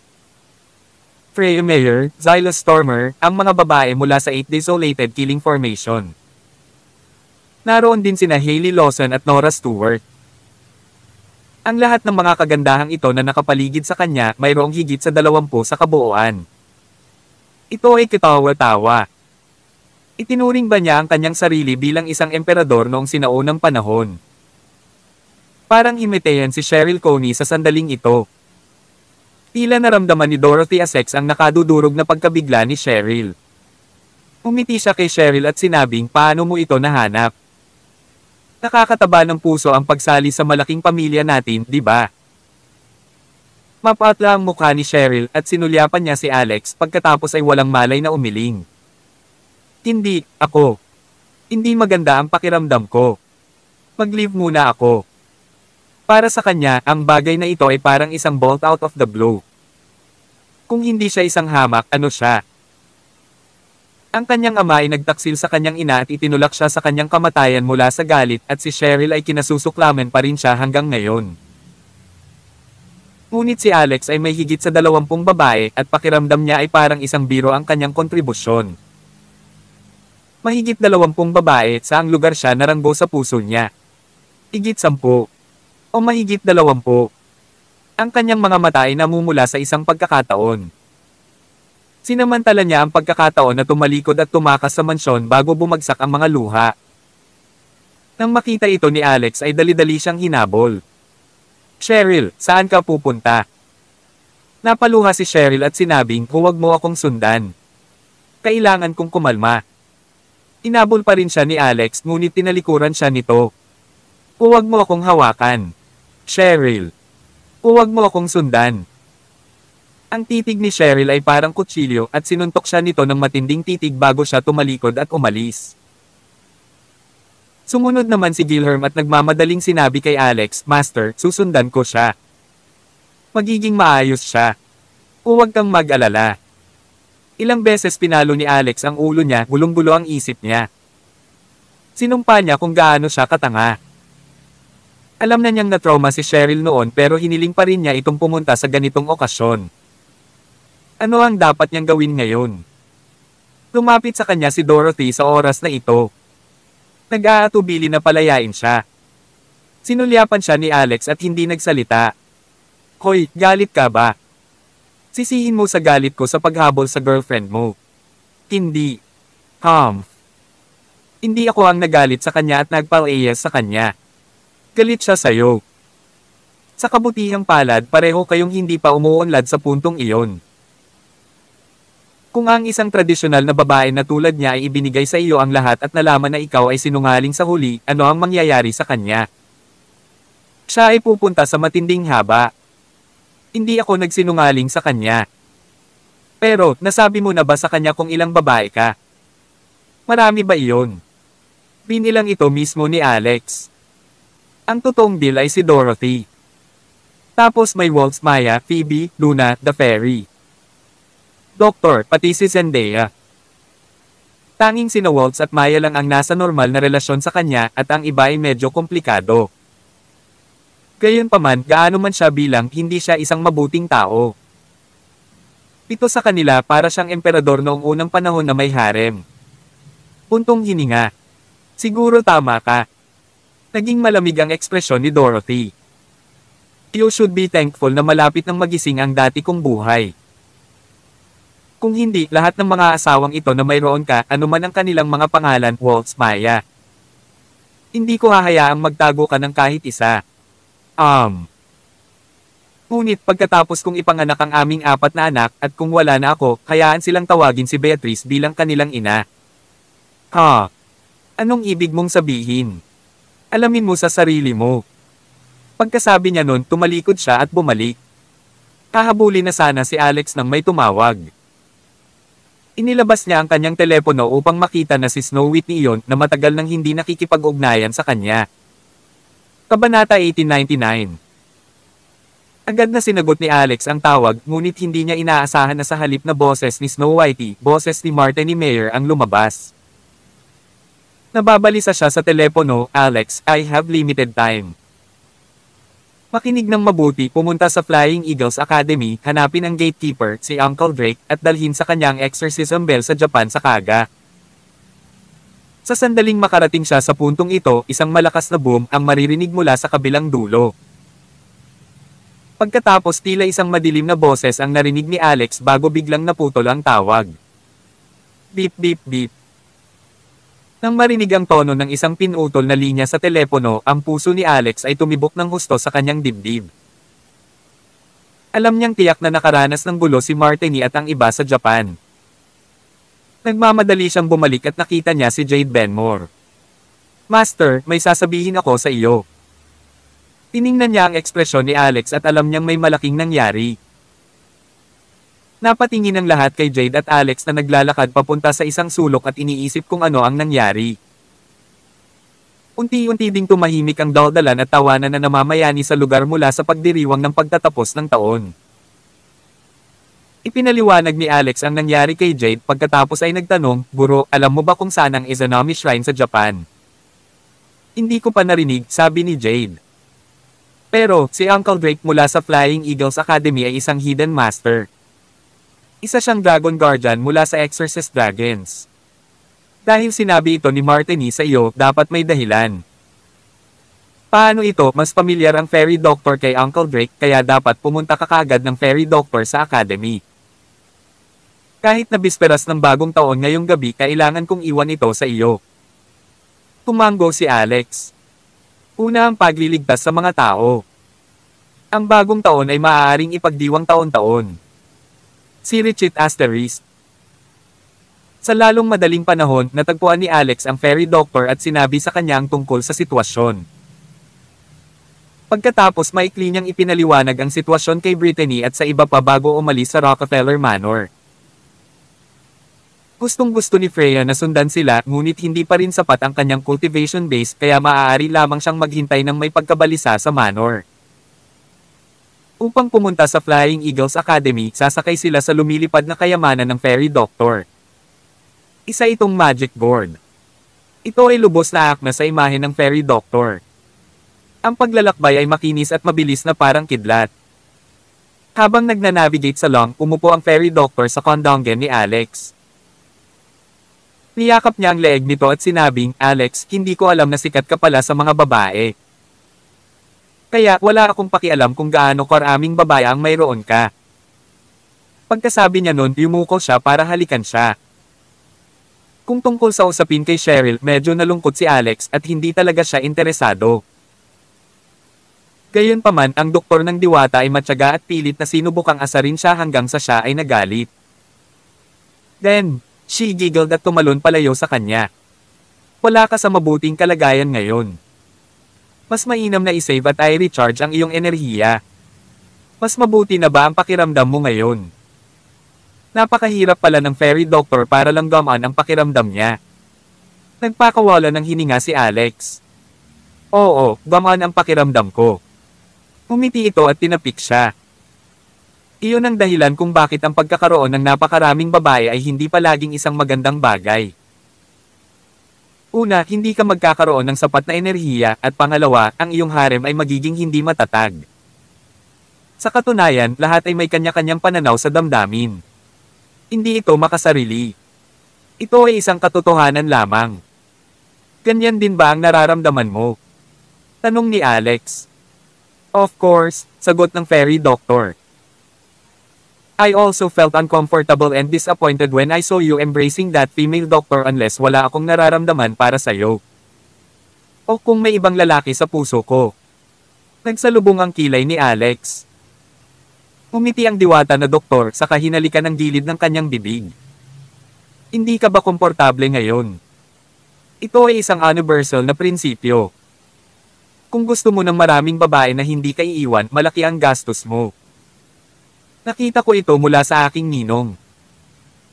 Speaker 1: Freya Mayer, Zyla Stormer, ang mga babae mula sa 8 Desolated Killing Formation. Naroon din sina Hayley Lawson at Nora Stewart. Ang lahat ng mga kagandahang ito na nakapaligid sa kanya mayroong higit sa 20 sa kabuuan. Ito ay katawa-tawa. Itinuring ba niya ang kanyang sarili bilang isang emperador noong sinaunang panahon? Parang imitayan si Cheryl Coney sa sandaling ito. Tila naramdaman ni Dorothy Essex ang nakadudurog na pagkabigla ni Cheryl. Umiti siya kay Cheryl at sinabing, "Paano mo ito nahanap? Nakakataba ng puso ang pagsali sa malaking pamilya natin, di ba?" Mapatla ang mukha ni Cheryl at sinulyapan niya si Alex pagkatapos ay walang malay na umiling. "Hindi, ako. Hindi maganda ang pakiramdam ko. Mag-leave muna ako." Para sa kanya, ang bagay na ito ay parang isang bolt out of the blue. Kung hindi siya isang hamak, ano siya? Ang kanyang ama ay nagtaksil sa kanyang ina at itinulak siya sa kanyang kamatayan mula sa galit at si Cheryl ay kinasusuklaman pa rin siya hanggang ngayon. Ngunit si Alex ay may higit sa 20 babae at pakiramdam niya ay parang isang biro ang kanyang kontribusyon. Mahigit 20 babae, saang lugar siya naranggo sa puso niya? Higit 10. O mahigit 20. Ang kanyang mga mata ay namumula sa isang pagkakataon. Sinamantala niya ang pagkakataon na tumalikod at tumakas sa mansyon bago bumagsak ang mga luha. Nang makita ito ni Alex ay dali-dali siyang hinabol. Cheryl, saan ka pupunta? Napaluha si Cheryl at sinabing, huwag mo akong sundan. Kailangan kong kumalma. Inabol pa rin siya ni Alex ngunit tinalikuran siya nito. Huwag mo akong hawakan. Cheryl. Huwag mo akong sundan. Ang titig ni Cheryl ay parang kutsilyo at sinuntok siya nito ng matinding titig bago siya tumalikod at umalis. Sumunod naman si Gilherm at nagmamadaling sinabi kay Alex, Master, susundan ko siya. Magiging maayos siya. Huwag kang mag-alala. Ilang beses pinalo ni Alex ang ulo niya, gulong-gulo ang isip niya. Sinumpa niya kung gaano siya katanga. Alam na niyang na-trauma si Cheryl noon pero hiniling pa rin niya itong pumunta sa ganitong okasyon. Ano ang dapat niyang gawin ngayon? Lumapit sa kanya si Dorothy sa oras na ito. Nag-aatubili na palayain siya. Sinulyapan siya ni Alex at hindi nagsalita. Hoy, galit ka ba? Sisihin mo sa galit ko sa paghabol sa girlfriend mo. Hindi. Hindi ako ang nagalit sa kanya at nagpalayas sa kanya. Galit siya sa'yo. Sa kabutihang palad pareho kayong hindi pa umuunlad sa puntong iyon. Kung ang isang tradisyonal na babae na tulad niya ay ibinigay sa iyo ang lahat at nalaman na ikaw ay sinungaling sa huli, ano ang mangyayari sa kanya? Siya ay pupunta sa matinding haba. Hindi ako nagsinungaling sa kanya. Pero, nasabi mo na ba sa kanya kung ilang babae ka? Marami ba iyon? Binilang ito mismo ni Alex. Ang totoong deal ay si Dorothy. Tapos may Waltz, Maya, Phoebe, Luna, the Fairy. Doktor, pati si Zendaya. Tanging sina Waltz at Maya lang ang nasa normal na relasyon sa kanya at ang iba ay medyo komplikado. Gayunpaman, gaano man siya bilang hindi siya isang mabuting tao. 7 sa kanila para siyang emperador noong unang panahon na may harem. Puntong hininga. Siguro tama ka. Naging malamig ang ekspresyon ni Dorothy. You should be thankful na malapit nang magising ang dati kong buhay. Kung hindi, lahat ng mga asawang ito na mayroon ka, anuman ang kanilang mga pangalan, Waltz, Maya. Hindi ko hahayaang magtago ka ng kahit isa. Ngunit pagkatapos kong ipanganak ang aming 4 na anak at kung wala na ako, hayaan silang tawagin si Beatrice bilang kanilang ina. Anong ibig mong sabihin? Alamin mo sa sarili mo. Pagkasabi niya nun, tumalikod siya at bumalik. Kahabulin na sana si Alex nang may tumawag. Inilabas niya ang kanyang telepono upang makita na si Snowy iyon na matagal nang hindi nakikipag-ugnayan sa kanya. Kabanata 1899. Agad na sinagot ni Alex ang tawag ngunit hindi niya inaasahan na sa halip na boses ni Snow Whitey, boses ni Martin Mayer ang lumabas. Nababalisa siya sa telepono, Alex, I have limited time. Makinig ng mabuti, pumunta sa Flying Eagles Academy, hanapin ang gatekeeper, si Uncle Drake, at dalhin sa kanyang exorcism bell sa Japan sa Kaga. Sa sandaling makarating siya sa puntong ito, isang malakas na boom ang maririnig mula sa kabilang dulo. Pagkatapos tila isang madilim na boses ang narinig ni Alex bago biglang naputol ang tawag. Beep beep beep. Nang marinig ang tono ng isang pinutol na linya sa telepono, ang puso ni Alex ay tumibok ng husto sa kanyang dibdib. Alam niyang tiyak na nakaranas ng gulo si Martini at ang iba sa Japan. Nagmamadali siyang bumalik at nakita niya si Jade Benmore. Master, may sasabihin ako sa iyo. Tiningnan niya ang ekspresyon ni Alex at alam niyang may malaking nangyari. Napatingin ang lahat kay Jade at Alex na naglalakad papunta sa isang sulok at iniisip kung ano ang nangyari. Unti-unti ding tumahimik ang daldalan at tawanan na namamayani sa lugar mula sa pagdiriwang ng pagtatapos ng taon. Ipinaliwanag ni Alex ang nangyari kay Jade pagkatapos ay nagtanong, Guro, alam mo ba kung saan ang Izanami Shrine sa Japan? Hindi ko pa narinig, sabi ni Jade. Pero, si Uncle Drake mula sa Flying Eagles Academy ay isang hidden master. Isa siyang Dragon Guardian mula sa Exorcist Dragons. Dahil sinabi ito ni Martini sa iyo, dapat may dahilan. Paano ito? Mas pamilyar ang Fairy Doctor kay Uncle Drake kaya dapat pumunta ka kagad ng Fairy Doctor sa Academy. Kahit na bisperas ng bagong taon ngayong gabi, kailangan kong iwan ito sa iyo. Tumango si Alex. Una ang pagliligtas sa mga tao. Ang bagong taon ay maaaring ipagdiwang taon-taon. Si Richit Asterisk. Sa lalong madaling panahon, natagpuan ni Alex ang fairy doctor at sinabi sa kanya ang tungkol sa sitwasyon. Pagkatapos maikli niyang ipinaliwanag ang sitwasyon kay Brittany at sa iba pa bago umalis sa Rockefeller Manor. Gustong-gusto ni Freya na sundan sila, ngunit hindi pa rin sapat ang kanyang cultivation base kaya maaari lamang siyang maghintay ng may pagkabalisa sa manor. Upang pumunta sa Flying Eagles Academy, sasakay sila sa lumilipad na kayamanan ng fairy doctor. Isa itong magic board. Ito ay lubos na akma sa imahe ng fairy doctor. Ang paglalakbay ay makinis at mabilis na parang kidlat. Habang nagnanavigate sa long, umupo ang fairy doctor sa kondongen ni Alex. Niyakap niya ang leeg nito at sinabing, "Alex, hindi ko alam na sikat ka pala sa mga babae. Kaya wala akong pakialam kung gaano karaming babae ang mayroon ka." Pagkasabi niya nun, yumuko siya para halikan siya. Kung tungkol sa usapin kay Cheryl, medyo nalungkot si Alex at hindi talaga siya interesado. Gayunpaman, ang doktor ng diwata ay matyaga at pilit na sinubukang asarin siya hanggang sa siya ay nagalit. Then, she giggled at tumalon palayo sa kanya. "Wala ka sa mabuting kalagayan ngayon. Mas mainam na isave at i-recharge ang iyong enerhiya. Mas mabuti na ba ang pakiramdam mo ngayon?" Napakahirap pala ng fairy doctor para lang gamaan ang pakiramdam niya. Nagpakawala ng hininga si Alex. "Oo, gamaan ang pakiramdam ko." Umiti ito at tinapik siya. Iyon ang dahilan kung bakit ang pagkakaroon ng napakaraming babae ay hindi palaging isang magandang bagay. Una, hindi ka magkakaroon ng sapat na enerhiya, at pangalawa, ang iyong harem ay magiging hindi matatag. Sa katunayan, lahat ay may kanya-kanyang pananaw sa damdamin. Hindi ito makasarili. Ito ay isang katotohanan lamang. Ganyan din ba ang nararamdaman mo? Tanong ni Alex. "Of course," sagot ng fairy doctor. "I also felt uncomfortable and disappointed when I saw you embracing that female doctor unless wala akong nararamdaman para sa'yo. O kung may ibang lalaki sa puso ko." Nagsalubong ang kilay ni Alex. Umiti ang diwata na doktor sa kahinalikan ng gilid ng kanyang bibig. "Hindi ka ba komportable ngayon? Ito ay isang universal na prinsipyo. Kung gusto mo ng maraming babae na hindi ka iiwan, malaki ang gastos mo. Nakita ko ito mula sa aking ninong."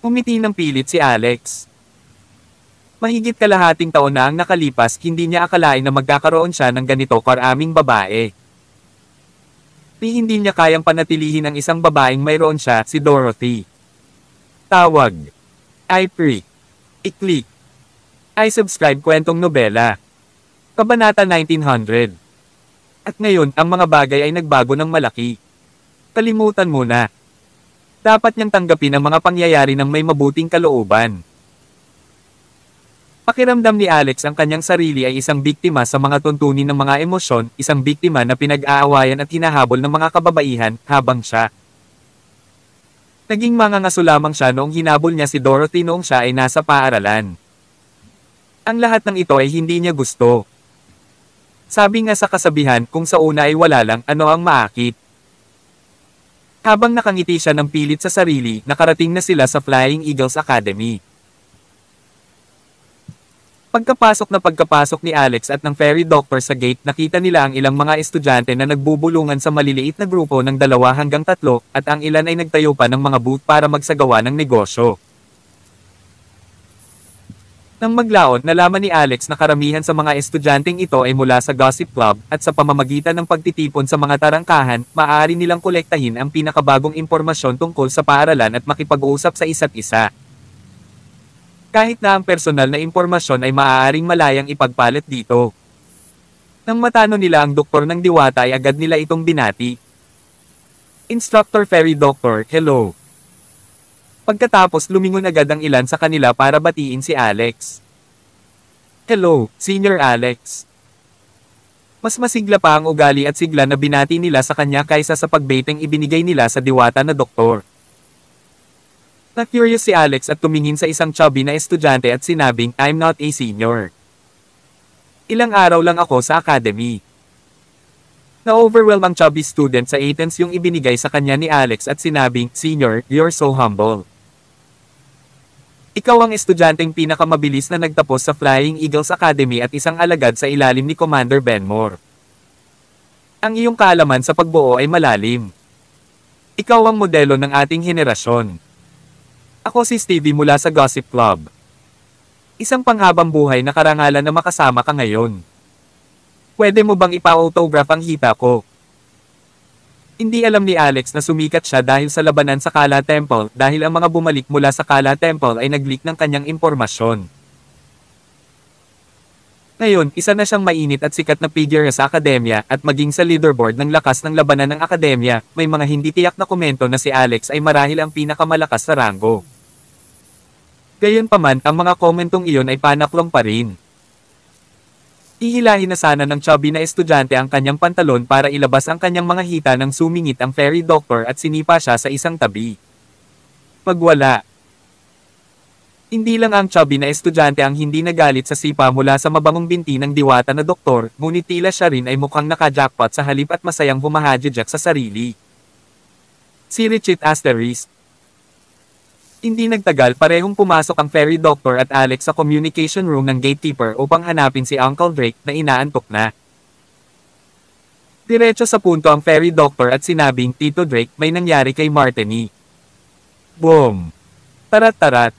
Speaker 1: Umiti ng pilit si Alex. Mahigit kalahating taon na ang nakalipas, hindi niya akalain na magkakaroon siya ng ganito karaming babae. Hindi niya kayang panatilihin ang isang babaeng mayroon siya, si Dorothy. Tawag. I-Freak. I-Click. I-Subscribe kwentong nobela. Kabanata 1900. At ngayon, ang mga bagay ay nagbago ng malaki. Kalimutan mo na. Dapat niyang tanggapin ang mga pangyayari ng may mabuting kalooban. Pakiramdam ni Alex ang kanyang sarili ay isang biktima sa mga tuntunin ng mga emosyon, isang biktima na pinag-aawayan at hinahabol ng mga kababaihan, habang siya. Naging mangangaso lamang siya noong hinabol niya si Dorothy noong siya ay nasa paaralan. Ang lahat ng ito ay hindi niya gusto. Sabi nga sa kasabihan, kung sa una ay wala lang, ano ang maakit? Habang nakangiti siya ng pilit sa sarili, nakarating na sila sa Flying Eagles Academy. Pagkapasok ni Alex at ng fairy doctor sa gate, nakita nila ang ilang mga estudyante na nagbubulungan sa maliliit na grupo ng 2 hanggang 3, at ang ilan ay nagtayo pa ng mga booth para magsagawa ng negosyo. Nang maglaon, nalaman ni Alex na karamihan sa mga estudyanteng ito ay mula sa gossip club, at sa pamamagitan ng pagtitipon sa mga tarangkahan, maaari nilang kolektahin ang pinakabagong impormasyon tungkol sa paaralan at makipag-uusap sa isa't isa. Kahit na ang personal na impormasyon ay maaaring malayang ipagpalit dito. Nang matano nila ang doktor ng diwata ay agad nila itong binati. "Instructor Fairy Doctor, hello." Pagkatapos lumingon agad ang ilan sa kanila para batiin si Alex. "Hello, Senior Alex." Mas masigla pa ang ugali at sigla na binati nila sa kanya kaysa sa pagbeteng ibinigay nila sa diwata na doktor. Na-curious si Alex at tumingin sa isang chubby na estudyante at sinabing, "I'm not a senior." Ilang araw lang ako sa academy. Na-overwhelm ang chubby student sa Athens yung ibinigay sa kanya ni Alex at sinabing, "Senior, you're so humble. Ikaw ang estudyanteng pinakamabilis na nagtapos sa Flying Eagles Academy at isang alagad sa ilalim ni Commander Benmore. Ang iyong kaalaman sa pagbuo ay malalim. Ikaw ang modelo ng ating henerasyon." Ako si Stevie mula sa Gossip Club. Isang panghabang buhay na karangalan na makasama ka ngayon. Pwede mo bang ipa-autograph ang hita ko? Hindi alam ni Alex na sumikat siya dahil sa labanan sa Kala Temple dahil ang mga bumalik mula sa Kala Temple ay nag-leak ng kanyang impormasyon. Ngayon, isa na siyang mainit at sikat na figure sa akademya at maging sa leaderboard ng lakas ng labanan ng akademya, may mga hindi tiyak na komento na si Alex ay marahil ang pinakamalakas sa ranggo. Gayunpaman, ang mga komentong iyon ay panaklong pa rin. Ihilahin na sana ng chubby na estudyante ang kanyang pantalon para ilabas ang kanyang mga hita nang sumingit ang fairy doctor at sinipa siya sa isang tabi. Pagwala. Hindi lang ang chubby na estudyante ang hindi nagalit sa sipa mula sa mabangong binti ng diwata na doktor, ngunit tila siya rin ay mukhang naka-jackpot sa halip at masayang humahadjak sa sarili. Si Richit Asterisk. Hindi nagtagal parehong pumasok ang fairy doctor at Alex sa communication room ng gatekeeper upang hanapin si Uncle Drake na inaantok na. Diretso sa punto ang fairy doctor at sinabing, "Tito Drake, may nangyari kay Martini." Boom! Tarat-tarat.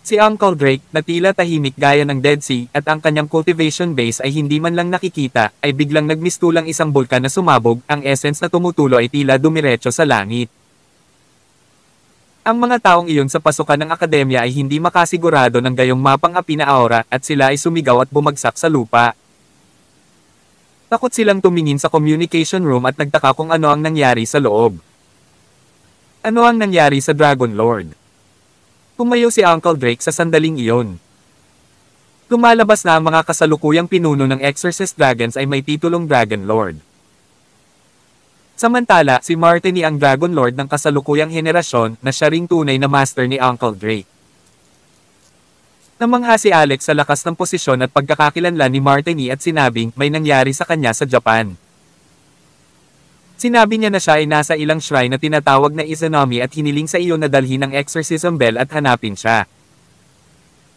Speaker 1: Si Uncle Drake, na tila tahimik gaya ng Dead Sea, at ang kanyang cultivation base ay hindi man lang nakikita, ay biglang nagmistulang isang bulkan na sumabog, ang essence na tumutulo ay tila dumiretso sa langit. Ang mga taong iyon sa pasukan ng akademya ay hindi makasigurado ng gayong mapang api na aura, at sila ay sumigaw at bumagsak sa lupa. Takot silang tumingin sa communication room at nagtaka kung ano ang nangyari sa loob. Ano ang nangyari sa Dragon Lord? Pumayo si Uncle Drake sa sandaling iyon. Lumalabas na ang mga kasalukuyang pinuno ng Exorcist Dragons ay may titulong Dragon Lord. Samantala, si Martini ang Dragon Lord ng kasalukuyang henerasyon na siya ring tunay na master ni Uncle Drake. Namangha si Alex sa lakas ng posisyon at pagkakakilanlan ni Martini at sinabing may nangyari sa kanya sa Japan. Sinabi niya na siya ay nasa ilang shrine na tinatawag na Izanami at hiniling sa iyo na dalhin ang exorcism bell at hanapin siya.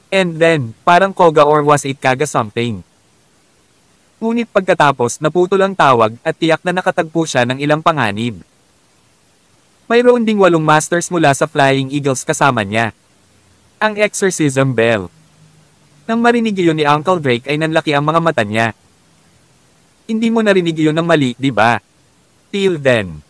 Speaker 1: And then, parang Koga or was it Kaga something. Ngunit pagkatapos naputol ang tawag at tiyak na nakatagpo siya ng ilang panganib. Mayroon ding 8 masters mula sa Flying Eagles kasama niya. Ang exorcism bell. Nang marinig iyon ni Uncle Drake ay nanlaki ang mga mata niya. Hindi mo narinig iyon ng mali, di ba? Till then.